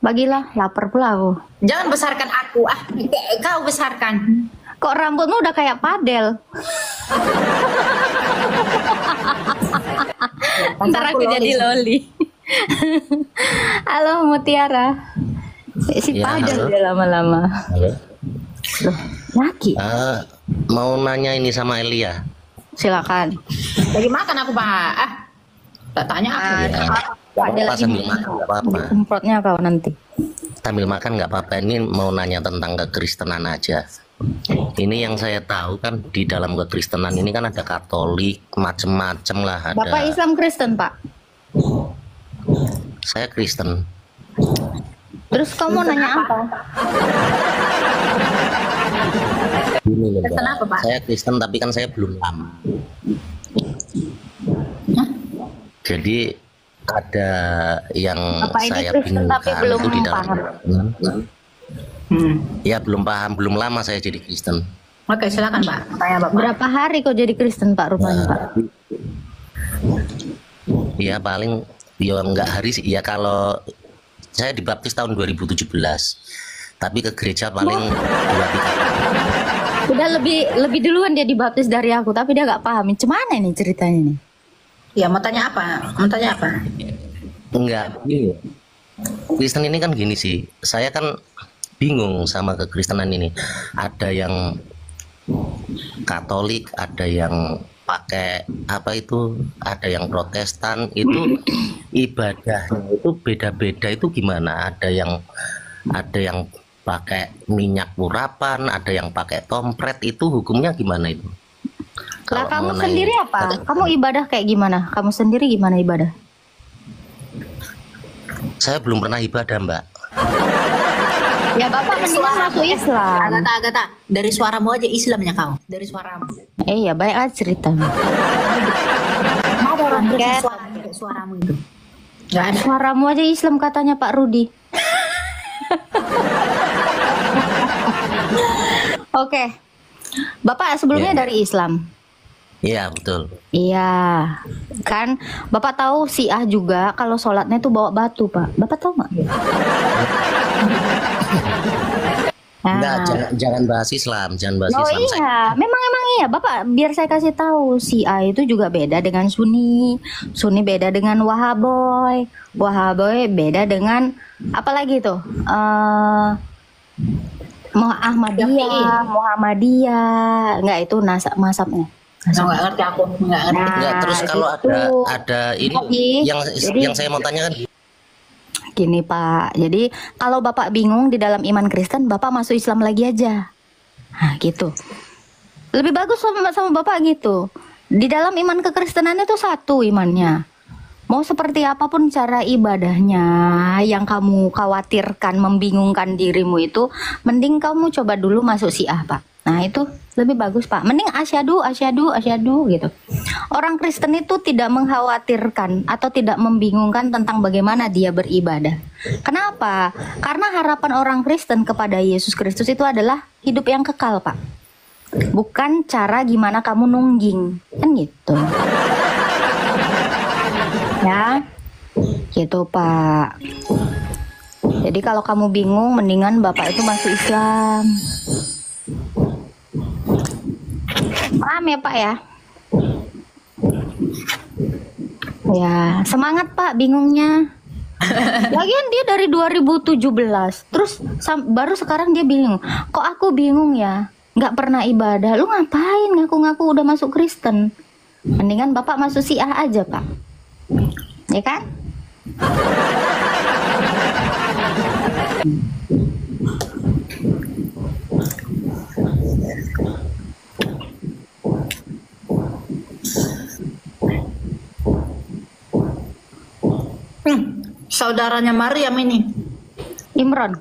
Bagilah, lapar pula aku. Jangan besarkan aku. Kau besarkan. Kok rambutmu udah kayak padel? Ntar aku jadi loli. Halo Mutiara. Si Ya, padel halo. dia lama-lama. Halo. Loh, laki. Mau nanya ini sama Elia. Silakan. Lagi makan aku Pak. Tak tanya aku. Padel Apa lagi sambil makan nggak apa-apa. semprotnya kau nanti. Sambil makan nggak apa-apa. Ini mau nanya tentang kekristenan aja. Ini yang saya tahu kan di dalam kekristenan ini kan ada Katolik, macem-macem lah ada. Bapak Islam Kristen, Pak. Saya Kristen. Terus kamu nanya apa? Gini loh, Kristen Mbak. apa, Pak? Saya Kristen tapi kan saya belum lama. Jadi ada yang Bapak ini saya Kristen tapi bingungkan belum itu di dalam paham. kekristenan. Ya belum paham, belum lama saya jadi Kristen. Oke, silakan Pak. Tanya Bapak. Berapa hari kau jadi Kristen, Pak, rupanya, Pak? Ya paling ya enggak hari sih. Ya kalau saya dibaptis tahun 2017. Tapi ke gereja paling 2-3 Udah lebih duluan dia dibaptis dari aku, tapi dia nggak paham. Gimana ini ceritanya nih? Ya, mau tanya apa? Mau tanya apa? Enggak, gini. Kristen ini kan gini sih. Saya kan bingung sama kekristenan ini. Ada yang Katolik, ada yang pakai apa itu, ada yang Protestan. Itu ibadahnya itu beda-beda. Itu gimana? Ada yang pakai minyak urapan, ada yang pakai tompret. Itu hukumnya gimana itu? Lah Kalau kamu mengenai sendiri apa? kekristenan. Kamu ibadah kayak gimana? Kamu sendiri gimana ibadah? Saya belum pernah ibadah, Mbak. Ya Bapak mendingan masuk Islam. Agata, dari suaramu aja Islamnya kau. Dari suaramu. Ya baik aja ceritanya. Ada orang Angket. suaramu itu. Gak ada. Suaramu aja Islam katanya Pak Rudi. Oke. Bapak sebelumnya Ya. dari Islam. Iya, betul. Iya, kan Bapak tahu Syiah juga kalau sholatnya tuh bawa batu, Pak. Bapak tahu nggak? Enggak, jangan bahas Islam, jangan bahas Oh Islam. iya, memang iya, Bapak. Biar saya kasih tahu, Syiah itu juga beda dengan Sunni, Sunni beda dengan Wahaboy, Wahaboy beda dengan apa lagi tuh? Muhammadiyah, enggak itu masabnya. Nggak ngerti aku. Nggak ngerti. Enggak, terus kalau gitu. ada ini Jadi- yang saya mau tanya kan Gini Pak, jadi kalau Bapak bingung di dalam iman Kristen, Bapak masuk Islam lagi aja. Nah gitu. Lebih bagus sama Bapak gitu. Di dalam iman kekristenan itu satu imannya. Mau seperti apapun cara ibadahnya yang kamu khawatirkan, membingungkan dirimu itu, mending kamu coba dulu masuk Syiah Pak. Nah itu lebih bagus Pak. Mending asyhadu gitu. Orang Kristen itu tidak mengkhawatirkan atau tidak membingungkan tentang bagaimana dia beribadah. Kenapa? Karena harapan orang Kristen kepada Yesus Kristus itu adalah hidup yang kekal Pak. Bukan cara gimana kamu nungging. Kan gitu. Ya, gitu Pak. Jadi kalau kamu bingung, mendingan Bapak itu masuk Islam. Paham ya Pak ya? Ya, semangat Pak bingungnya. Lagian dia dari 2017, terus baru sekarang dia bingung. Kok aku bingung ya? Nggak pernah ibadah. Lu ngapain ngaku-ngaku udah masuk Kristen? Mendingan Bapak masuk Syiah aja Pak. Ya kan? Saudaranya Maryam ini. Imron.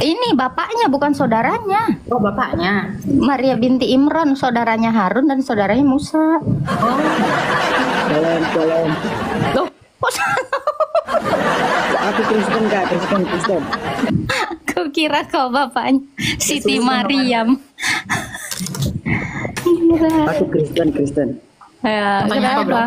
Ini bapaknya bukan saudaranya. Oh, bapaknya. Maria binti Imron, saudaranya Harun dan saudaranya Musa. Shalom. Loh, kok Aku Kristen Kak, Kristen. aku kira kau bapaknya Siti Mariam. Aku Kristen. Ya, Tanya apa, Bro? kenapa?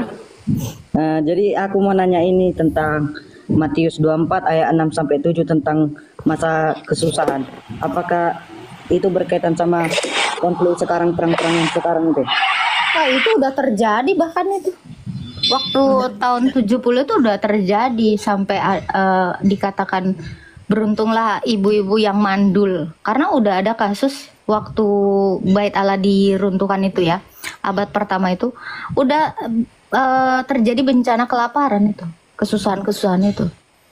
Jadi aku mau nanya ini tentang Matius 24 ayat 6 sampai 7 tentang masa kesusahan. Apakah itu berkaitan sama konflik sekarang, perang-perang yang sekarang itu? Wah, itu udah terjadi bahkan itu. Waktu tahun 70 itu udah terjadi sampai dikatakan beruntunglah ibu-ibu yang mandul. Karena udah ada kasus waktu Bait Allah diruntuhkan itu ya. Abad pertama itu udah terjadi bencana kelaparan itu, kesusahan-kesusahan itu.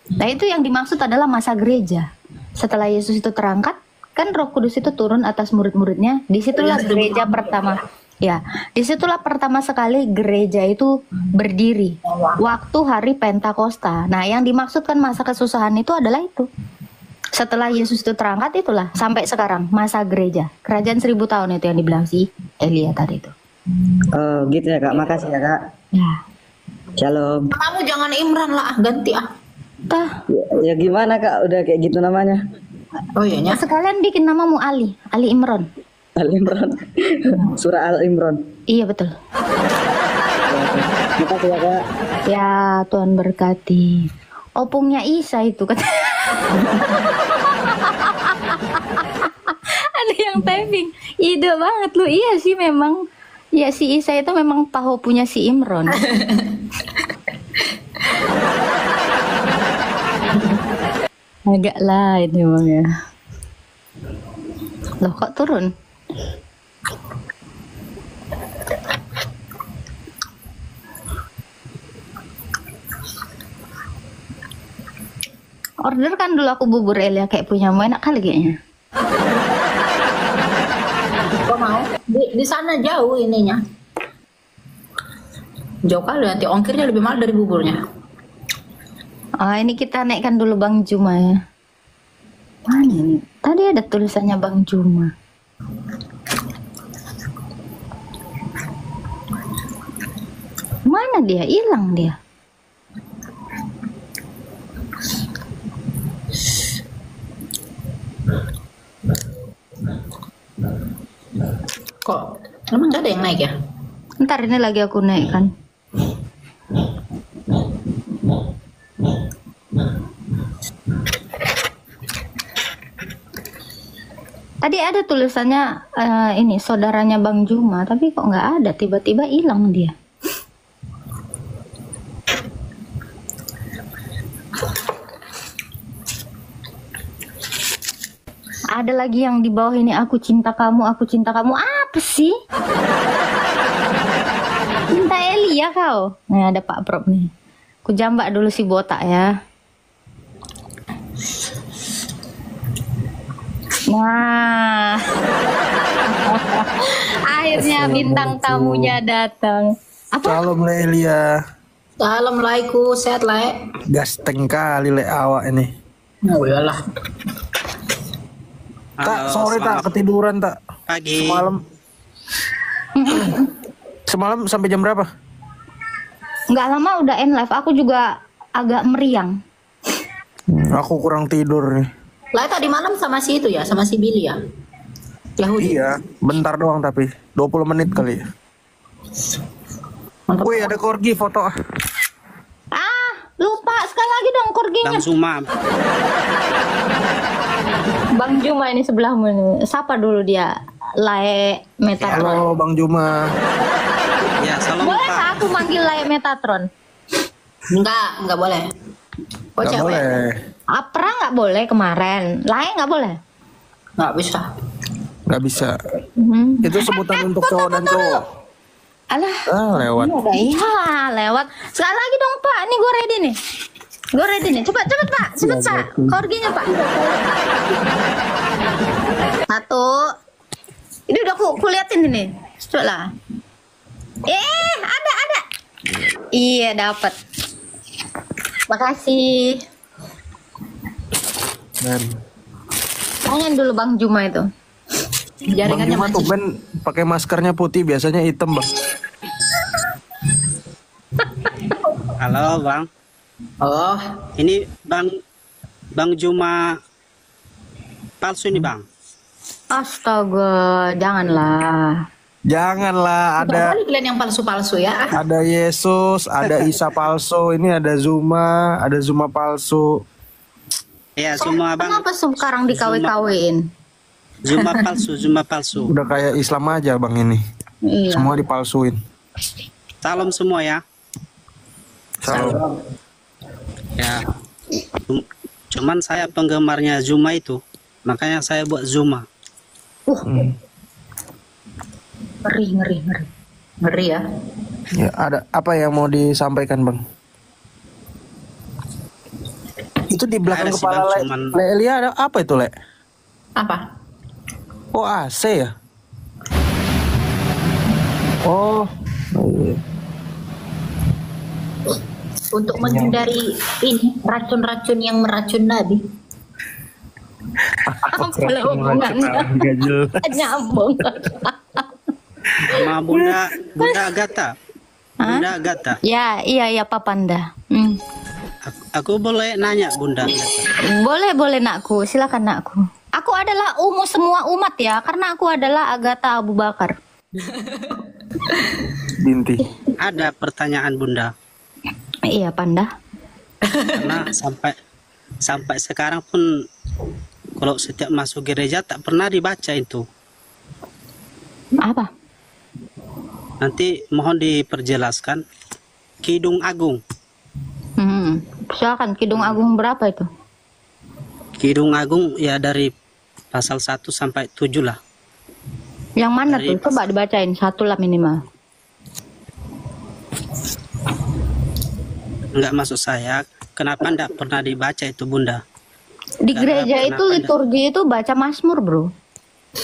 Nah, itu yang dimaksud adalah masa gereja. Setelah Yesus itu terangkat, kan Roh Kudus itu turun atas murid-muridnya. Disitulah gereja pertama. Ya, disitulah pertama sekali gereja itu berdiri. Waktu hari Pentakosta. Nah, yang dimaksudkan masa kesusahan itu adalah itu. Setelah Yesus itu terangkat, itulah sampai sekarang masa gereja. Kerajaan 1000 tahun itu yang dibilang si Elia tadi itu. Oh gitu ya Kak, makasih ya Kak. Ya. Shalom. Kamu jangan Imran lah, ganti ah. Ya gimana Kak, udah kayak gitu namanya. Oh iya nya. Sekalian bikin namamu Ali Imron. Ali Imron. Surah Al Imron. Iya betul. Makasih ya Kak. Ya Tuhan berkati. Opungnya Isa itu kan. Ada yang typing. Ide banget lu. Iya sih memang. Ya si Isa itu memang paho punya si Imron. Agak lah ini memang ya. Loh kok turun? Order kan dulu aku bubur Elia kayak punyamu, enak kali kayaknya. Kok mau? Di sana jauh ininya. Jauh kali, nanti ongkirnya lebih mahal dari buburnya. Ah, ini kita naikkan dulu Bang Juma ya. Mana ini? Tadi ada tulisannya Bang Juma. Mana dia? Hilang dia. Kok emang gak ada yang naik ya? Ntar ini lagi aku naikkan. Tadi ada tulisannya ini saudaranya Bang Juma, tapi kok nggak ada, tiba-tiba hilang dia. Ada lagi yang di bawah ini, aku cinta kamu, apa sih? Cinta Elia kau. Nah, ada Pak Prop nih. Ku jambak dulu si botak ya. Nah, akhirnya bintang tamunya datang. Apa? Salam Le Elia. Assalamualaikum, sehat Le. Gasteng kali Le awak ini. Oh iyalah. Tak, sore tak ketiduran tak? Pagi. Semalam sampai jam berapa? Nggak lama udah end live. Aku juga agak meriang. Aku kurang tidur nih. Lah tadi malam sama si itu ya, sama si Billy ya. Yahudi. Iya, bentar doang tapi 20 menit kali ya. Wih, ada corgi foto ah. Ah, lupa sekali lagi dong korginya. Bang Zuma. Bang Juma ini sebelahmu nih. Sapa dulu dia. Lae Metatron. Halo Bang Juma. Ya, salam Boleh Pak. nggak aku manggil Lae Metatron? Enggak boleh. Kok Gak cewek? boleh. Apra nggak boleh kemarin. Lae nggak boleh. Nggak bisa. Gak bisa. Itu sebutan untuk cowok dan cowok. Alah. Lewat. Iya lewat. Sekali lagi dong Pak. Ini gue ready nih. Gue ready nih. Cepet Pak. Cepet Pak. Korginya Pak. Satu. Ini udah ku liatin ini. Coba lah. Ada. Iya dapat. Makasih. Tanyain dulu Bang Juma itu. Bang Juma tuh Ben pakai maskernya putih, biasanya hitam Bang. Halo Bang. Oh, ini Bang Juma palsu ini Bang. Astaga, janganlah. Janganlah, ada kali kalian yang palsu-palsu ya. ada Yesus, ada Isa palsu, ini ada Zuma palsu. Ya, semua Bang. Kenapa sekarang dikawin-kawin? Zuma palsu. Udah kayak Islam aja bang ini. Iya. Semua dipalsuin. Salam semua ya. Salam. Ya. Cuman saya penggemarnya Zuma itu. Makanya saya buat Zuma. Ngeri ya. Ya, ada apa yang mau disampaikan bang? Itu di belakang Ada sih, kepala Bang, cuman- Le Elia ada apa itu Le? Apa? Oh AC ya? Oh. Iya. Untuk menghindari ini racun-racun yang meracun Nabi. Apa hubungannya? Nyambung. Sama Bunda Agatha. Bunda Agatha. Ya, iya Pak Panda. Aku boleh nanya Bunda Agatha? Boleh nakku, silakan nakku. Aku adalah semua umat ya, karena aku adalah Agatha Abu Bakar. Binti. Ada pertanyaan Bunda. Iya Panda. Karena sampai sekarang pun kalau setiap masuk gereja tak pernah dibaca itu. Apa? Nanti mohon diperjelaskan. Kidung Agung. Silakan, Kidung Agung berapa itu? Kidung Agung ya dari pasal 1 sampai 7 lah. Yang mana tuh? Coba dibacain satu lah minimal. Enggak maksud saya, kenapa enggak pernah dibaca itu Bunda? Di gereja itu liturgi itu baca Mazmur bro.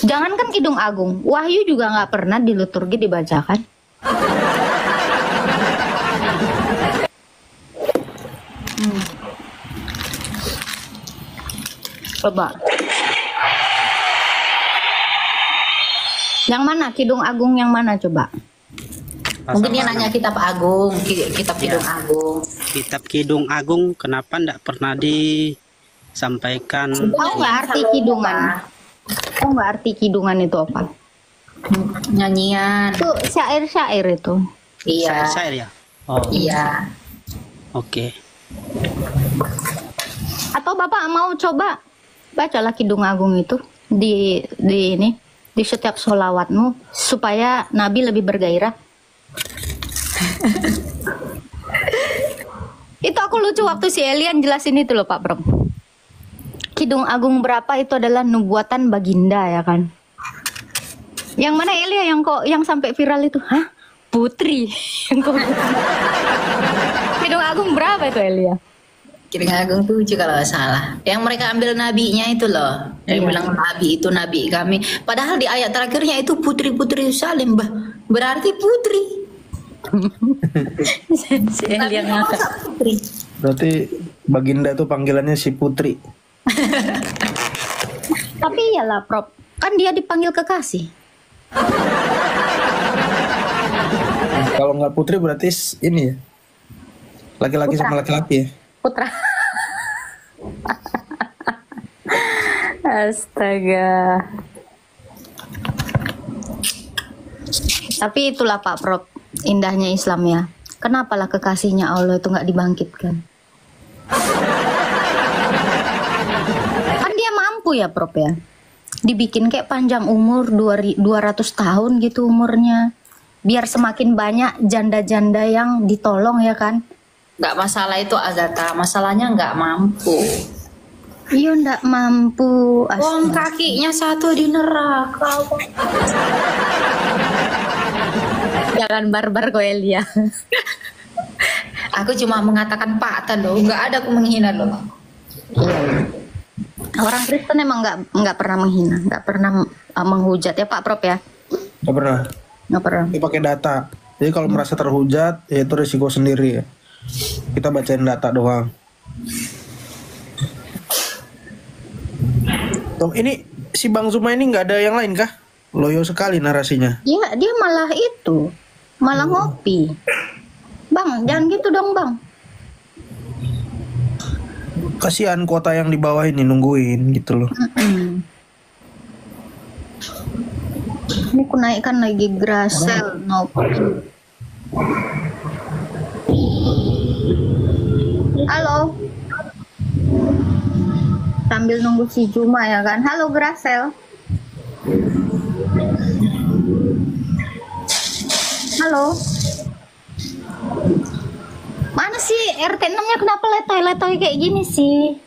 Jangankan Kidung Agung, Wahyu juga nggak pernah di liturgi dibacakan. Coba. Yang mana Kidung Agung yang mana coba? Mungkin dia nanya kitab Agung, kitab Kidung Agung. Kitab Kidung Agung kenapa enggak pernah disampaikan? Tahu nggak arti kidungan? Tahu nggak arti kidungan itu apa? Nyanyian. Itu syair-syair itu. Iya. Syair ya? Oh. Iya. Oke. Atau Bapak mau coba bacalah Kidung Agung itu di setiap sholawatmu supaya Nabi lebih bergairah. Itu aku lucu waktu si Elian jelasin itu loh Pak Bro. Kidung Agung berapa itu adalah nubuatan baginda ya kan. Yang mana Elia yang sampai viral itu? Hah? Putri. Kidung Agung berapa itu Elia? Kidung Agung 7 kalau nggak salah. Yang mereka ambil nabinya itu loh. Yang bilang nabi itu nabi kami. Padahal di ayat terakhirnya itu putri-putri Salim. Berarti putri. Si Elia ngakak. Putri. Berarti baginda itu panggilannya si Putri. Tapi iyalah Prof, kan dia dipanggil kekasih. Kalau nggak Putri berarti ini ya. Laki-laki sama laki-laki ya. Putra. Astaga. Tapi itulah Pak Prof, indahnya Islam ya. Kenapalah kekasihnya Allah itu nggak dibangkitkan? Kan dia mampu ya Prof ya. Dibikin kayak panjang umur 200 tahun gitu umurnya. Biar semakin banyak janda-janda yang ditolong ya kan. Nggak masalah itu Agatha, masalahnya nggak mampu. Iya nggak mampu. Wong kakinya satu di neraka. Jangan barbar kok Elia. Aku cuma mengatakan fakta loh, nggak ada aku menghina loh. Orang Kristen emang nggak pernah menghina, nggak pernah menghujat ya Pak Prof ya. Nggak pernah. Nggak pernah. Dia pakai data. Jadi kalau merasa terhujat, ya itu risiko sendiri ya. Kita bacain data doang. Tom, ini si Bang Zuma ini nggak ada yang lain kah? Loyo sekali narasinya. Dia malah malah ngopi. Bang, jangan gitu dong Bang. Kasihan kuota yang di bawah ini nungguin gitu loh. Ini aku naikkan lagi Grasel ngopi. Halo. Sambil nunggu si Juma ya kan. Halo Grasel. Halo. Mana sih RT 6-nya kenapa letoy-letoy kayak gini sih?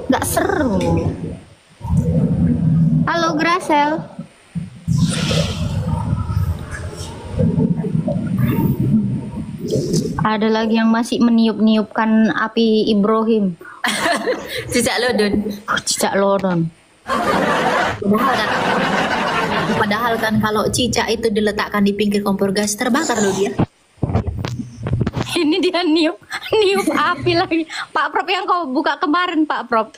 Gak seru. Halo Grasel. Ada lagi yang masih meniup-niupkan api Ibrahim. Cicak lodon. Cicak lodon. Padahal kan kalau cicak itu diletakkan di pinggir kompor gas terbakar loh dia. Ini dia niup api lagi. Pak Prop yang kau buka kemarin Pak Prop.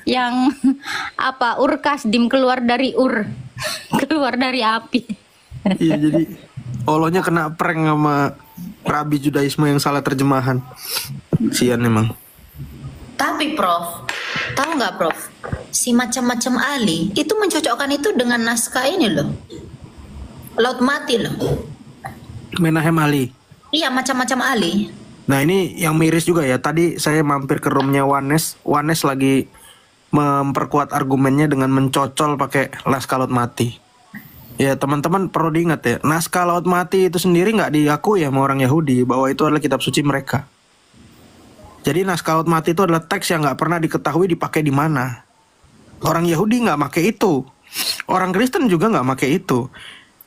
Yang apa Urkasdim keluar dari keluar dari api. Iya, jadi Olonya kena prank sama Rabi Judaisme yang salah terjemahan. Sian emang. Tapi Prof, tahu nggak Prof? Si macam-macam Ali itu mencocokkan itu dengan naskah ini loh. Laut Mati loh. Menahem Ali. Iya, macam-macam Ali. Nah ini yang miris juga ya. Tadi saya mampir ke roomnya Wanes. Wanes lagi memperkuat argumennya dengan mencocol pakai naskah Laut Mati. Ya teman-teman perlu diingat ya, naskah Laut Mati itu sendiri nggak diakui ya sama orang Yahudi bahwa itu adalah kitab suci mereka. Jadi naskah Laut Mati itu adalah teks yang nggak pernah diketahui dipakai di mana. Orang Yahudi nggak pakai itu, orang Kristen juga nggak pakai itu.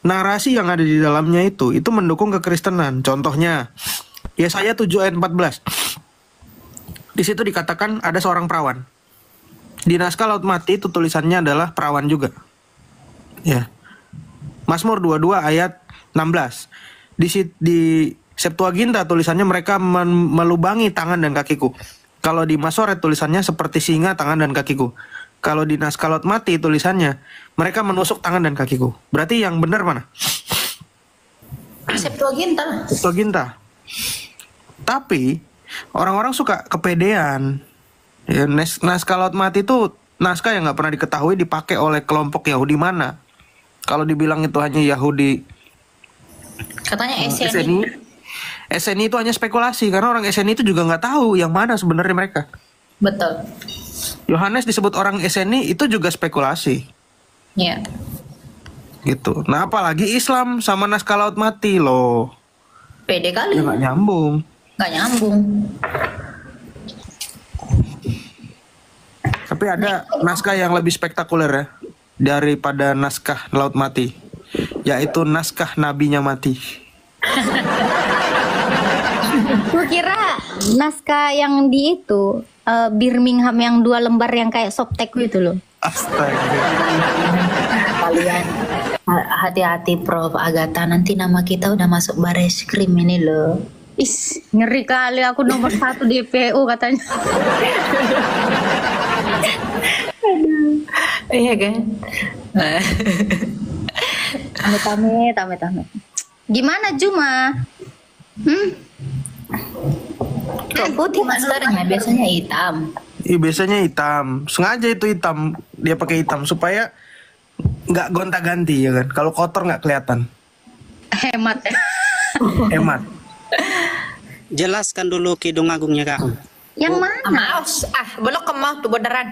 Narasi yang ada di dalamnya itu mendukung kekristenan. Contohnya, Yesaya 7 ayat 14. Di situ dikatakan ada seorang perawan. Di naskah Laut Mati itu tulisannya adalah perawan juga. Ya. Mazmur 22 ayat 16. Di Septuaginta tulisannya mereka melubangi tangan dan kakiku. Kalau di Masoret tulisannya seperti singa tangan dan kakiku. Kalau di naskah Laut Mati tulisannya mereka menusuk tangan dan kakiku. Berarti yang benar mana? Septuaginta. Septuaginta. Tapi orang-orang suka kepedean. Ya, naskah Laut Mati itu naskah yang nggak pernah diketahui dipakai oleh kelompok Yahudi mana. Kalau dibilang itu hanya Yahudi, katanya SNI. SNI itu hanya spekulasi karena orang SNI itu juga nggak tahu yang mana sebenarnya mereka. Betul. Yohanes disebut orang SNI itu juga spekulasi. Iya. Gitu. Nah apalagi Islam sama naskah Laut Mati loh. Pede kali. Ya nggak nyambung. Nggak nyambung. Tapi ada naskah yang lebih spektakuler ya daripada naskah Laut Mati, yaitu naskah nabinya mati. Gue kira naskah yang di itu Birmingham yang 2 lembar yang kayak softtek gitu loh. Astaga. Kalian hati-hati Prof Agatha, nanti nama kita udah masuk baris krim ini loh. Is, ngeri kali aku nomor 1 DPU katanya. Iya kan? Tame. Gimana Juma? Kok putih maskernya biasanya hitam? Iya biasanya hitam. Sengaja itu hitam. Dia pakai hitam supaya nggak gonta-ganti ya kan. Kalau kotor nggak kelihatan. Hemat. Hemat. Jelaskan dulu Kidung Agungnya Kak. Yang mana? Maus. Belok ke mau tuh beneran.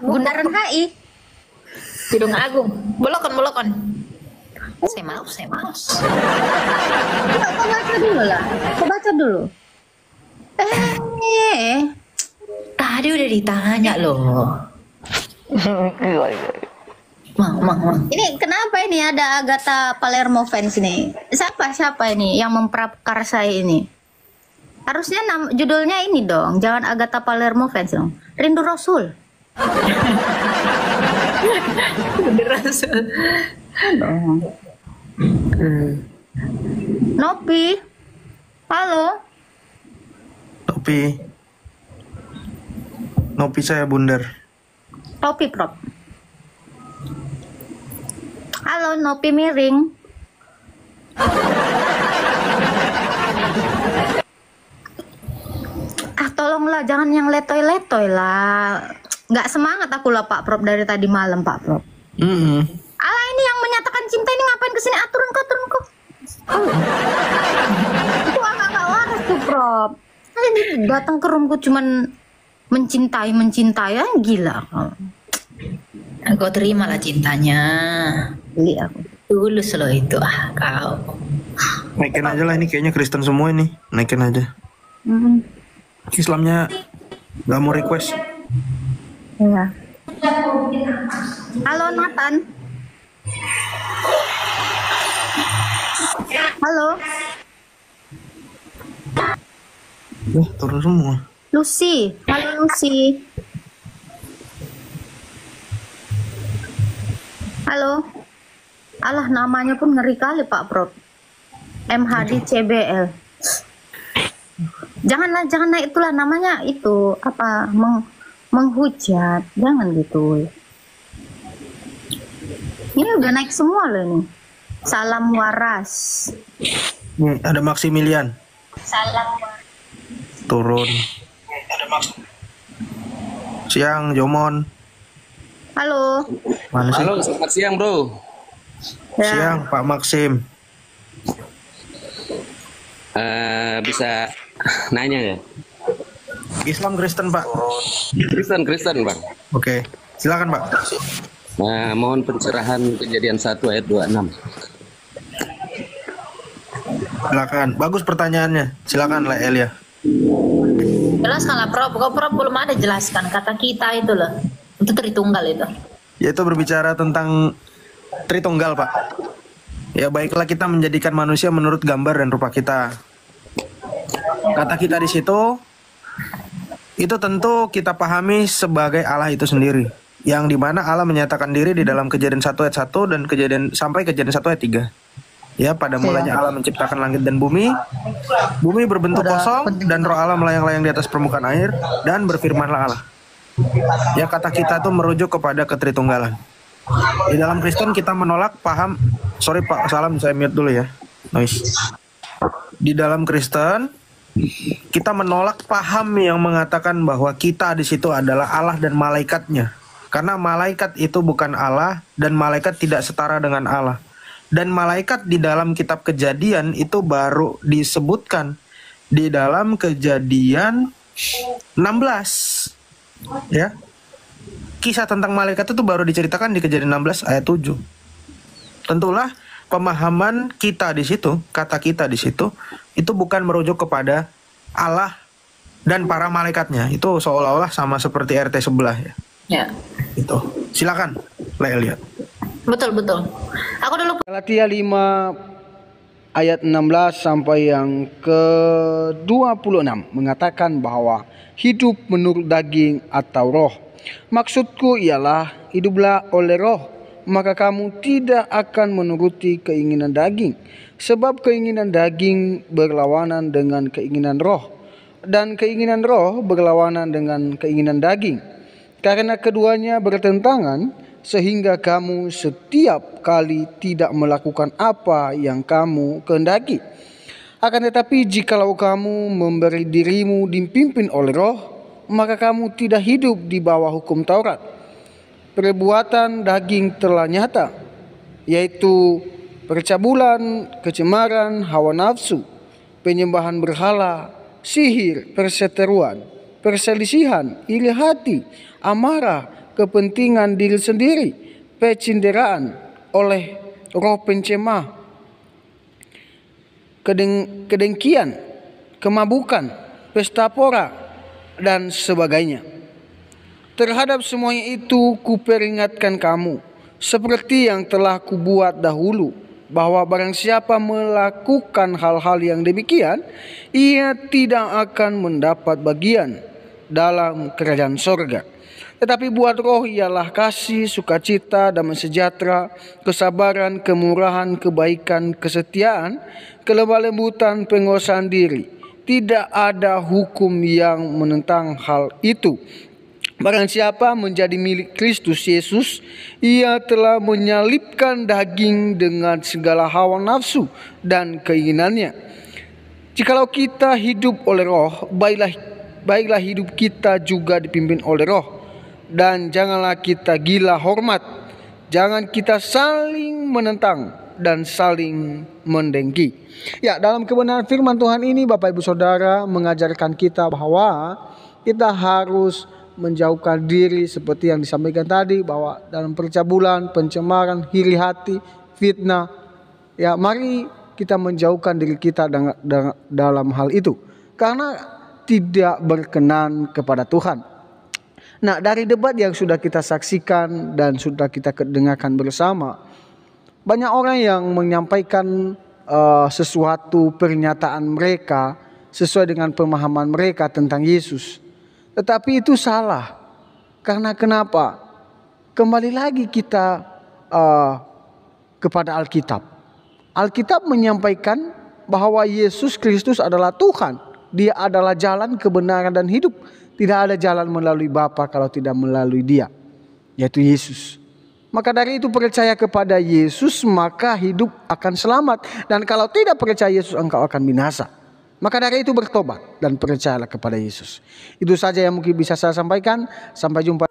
Bundaran HI. Kidung Agung. Belokon. Saya mau. Kau baca dulu lah. Kau baca dulu. Tadi udah ditanya loh. Mang. Ini kenapa ini ada Agatha Palermo fans ini? Siapa ini yang memprakarsai ini? Harusnya judulnya ini dong. Jangan Agatha Palermo fans dong. Rindu Rasul. Rindu Rasul. Nopi. Halo. Nopi saya bundar. Topi Prop. Halo Nopi miring. Tolonglah jangan yang letoy-letoy lah. Nggak semangat aku lah Pak Prop dari tadi malam Pak Prop. Alah ini yang menyatakan cinta ini ngapain kesini? Turun kok. Itu agak waras tuh Prop. Nanti datang ke roomku cuman mencintai ya gila. Kau terimalah cintanya. Iya aku. Tulus loh itu kau. Naikin aja lah, ini kayaknya Kristen semua ini. Naikin aja. Islamnya nggak mau request. Ya. Halo Nathan. Halo. Turun semua. Lucy. Halo Lucy. Halo. Alah, namanya pun ngeri kali Pak Prof. MHD CBL. Jangan naik itulah namanya itu apa menghujat, jangan gitu. Ini udah naik semua loh ini. Salam waras. Nih, ada Maximilian. Salam waras. Turun. Siang, Jomon. Halo. Mana sih? Halo, selamat siang bro. Ya. Siang, Pak Maxim. Bisa nanya ya? Islam Kristen Pak. Kristen bang. Oke, silakan Pak. Nah, mohon pencerahan Kejadian 1 ayat 26. Silakan. Bagus pertanyaannya. Silakan lah Elia. Jelaskanlah Prof. Kok Prof belum ada jelaskan kata kita itu loh. Itu Tritunggal itu. Yaitu berbicara tentang Tritunggal Pak. Ya baiklah, kita menjadikan manusia menurut gambar dan rupa kita. Kata kita di situ itu tentu kita pahami sebagai Allah itu sendiri, yang dimana Allah menyatakan diri di dalam Kejadian 1 ayat 1 dan sampai Kejadian 1 ayat 3. Ya, pada mulanya Allah menciptakan langit dan bumi. Bumi berbentuk kosong dan roh Allah melayang-layang di atas permukaan air, dan berfirmanlah Allah. Ya, kata kita itu merujuk kepada ketritunggalan. Di dalam Kristen kita menolak paham. Sorry Pak, salam, saya mute dulu ya. Noise. Di dalam Kristen kita menolak paham yang mengatakan bahwa kita di situ adalah Allah dan malaikatnya. Karena malaikat itu bukan Allah dan malaikat tidak setara dengan Allah. Dan malaikat di dalam kitab Kejadian itu baru disebutkan di dalam Kejadian 16. Ya. Kisah tentang malaikat itu baru diceritakan di Kejadian 16 ayat 7. Tentulah pemahaman kita di situ, kata kita di situ, itu bukan merujuk kepada Allah dan para malaikatnya. Itu seolah-olah sama seperti RT sebelah ya. Ya. Itu. Silakan, Lelia. Betul. Aku dulu Galatia 5 ayat 16 sampai yang ke-26 mengatakan bahwa hidup menurut daging atau roh. Maksudku ialah hiduplah oleh roh, maka kamu tidak akan menuruti keinginan daging. Sebab keinginan daging berlawanan dengan keinginan roh, dan keinginan roh berlawanan dengan keinginan daging. Karena keduanya bertentangan, sehingga kamu setiap kali tidak melakukan apa yang kamu kehendaki. Akan tetapi jikalau kamu memberi dirimu dipimpin oleh roh, maka kamu tidak hidup di bawah hukum Taurat. Perbuatan daging telah nyata, yaitu percabulan, kecemaran, hawa nafsu, penyembahan berhala, sihir, perseteruan, perselisihan, iri hati, amarah, kepentingan diri sendiri, pecinderaan oleh roh pencemah, kedengkian, kemabukan, pesta pora, dan sebagainya. Terhadap semuanya itu kuperingatkan kamu, seperti yang telah kubuat dahulu, bahwa barang siapa melakukan hal-hal yang demikian, ia tidak akan mendapat bagian dalam kerajaan sorga. Tetapi buat roh ialah kasih, sukacita, damai sejahtera, kesabaran, kemurahan, kebaikan, kesetiaan, kelemah lembutan, penguasaan diri. Tidak ada hukum yang menentang hal itu. Barang siapa menjadi milik Kristus Yesus, ia telah menyalibkan daging dengan segala hawa nafsu dan keinginannya. Jikalau kita hidup oleh roh, baiklah hidup kita juga dipimpin oleh roh. Dan janganlah kita gila hormat, jangan kita saling menentang dan saling mendengki. Ya, dalam kebenaran firman Tuhan ini Bapak Ibu Saudara mengajarkan kita bahwa kita harus menjauhkan diri seperti yang disampaikan tadi, bahwa dalam percabulan, pencemaran, iri hati, fitnah. Ya, mari kita menjauhkan diri kita dalam hal itu, karena tidak berkenan kepada Tuhan. Nah, dari debat yang sudah kita saksikan dan sudah kita dengarkan bersama, banyak orang yang menyampaikan sesuatu pernyataan mereka sesuai dengan pemahaman mereka tentang Yesus. Tetapi itu salah. Karena kenapa? Kembali lagi kita kepada Alkitab. Alkitab menyampaikan bahwa Yesus Kristus adalah Tuhan. Dia adalah jalan, kebenaran, dan hidup. Tidak ada jalan melalui Bapa kalau tidak melalui Dia, yaitu Yesus. Maka dari itu percaya kepada Yesus, maka hidup akan selamat. Dan kalau tidak percaya Yesus, engkau akan binasa. Maka dari itu bertobat dan percayalah kepada Yesus. Itu saja yang mungkin bisa saya sampaikan. Sampai jumpa.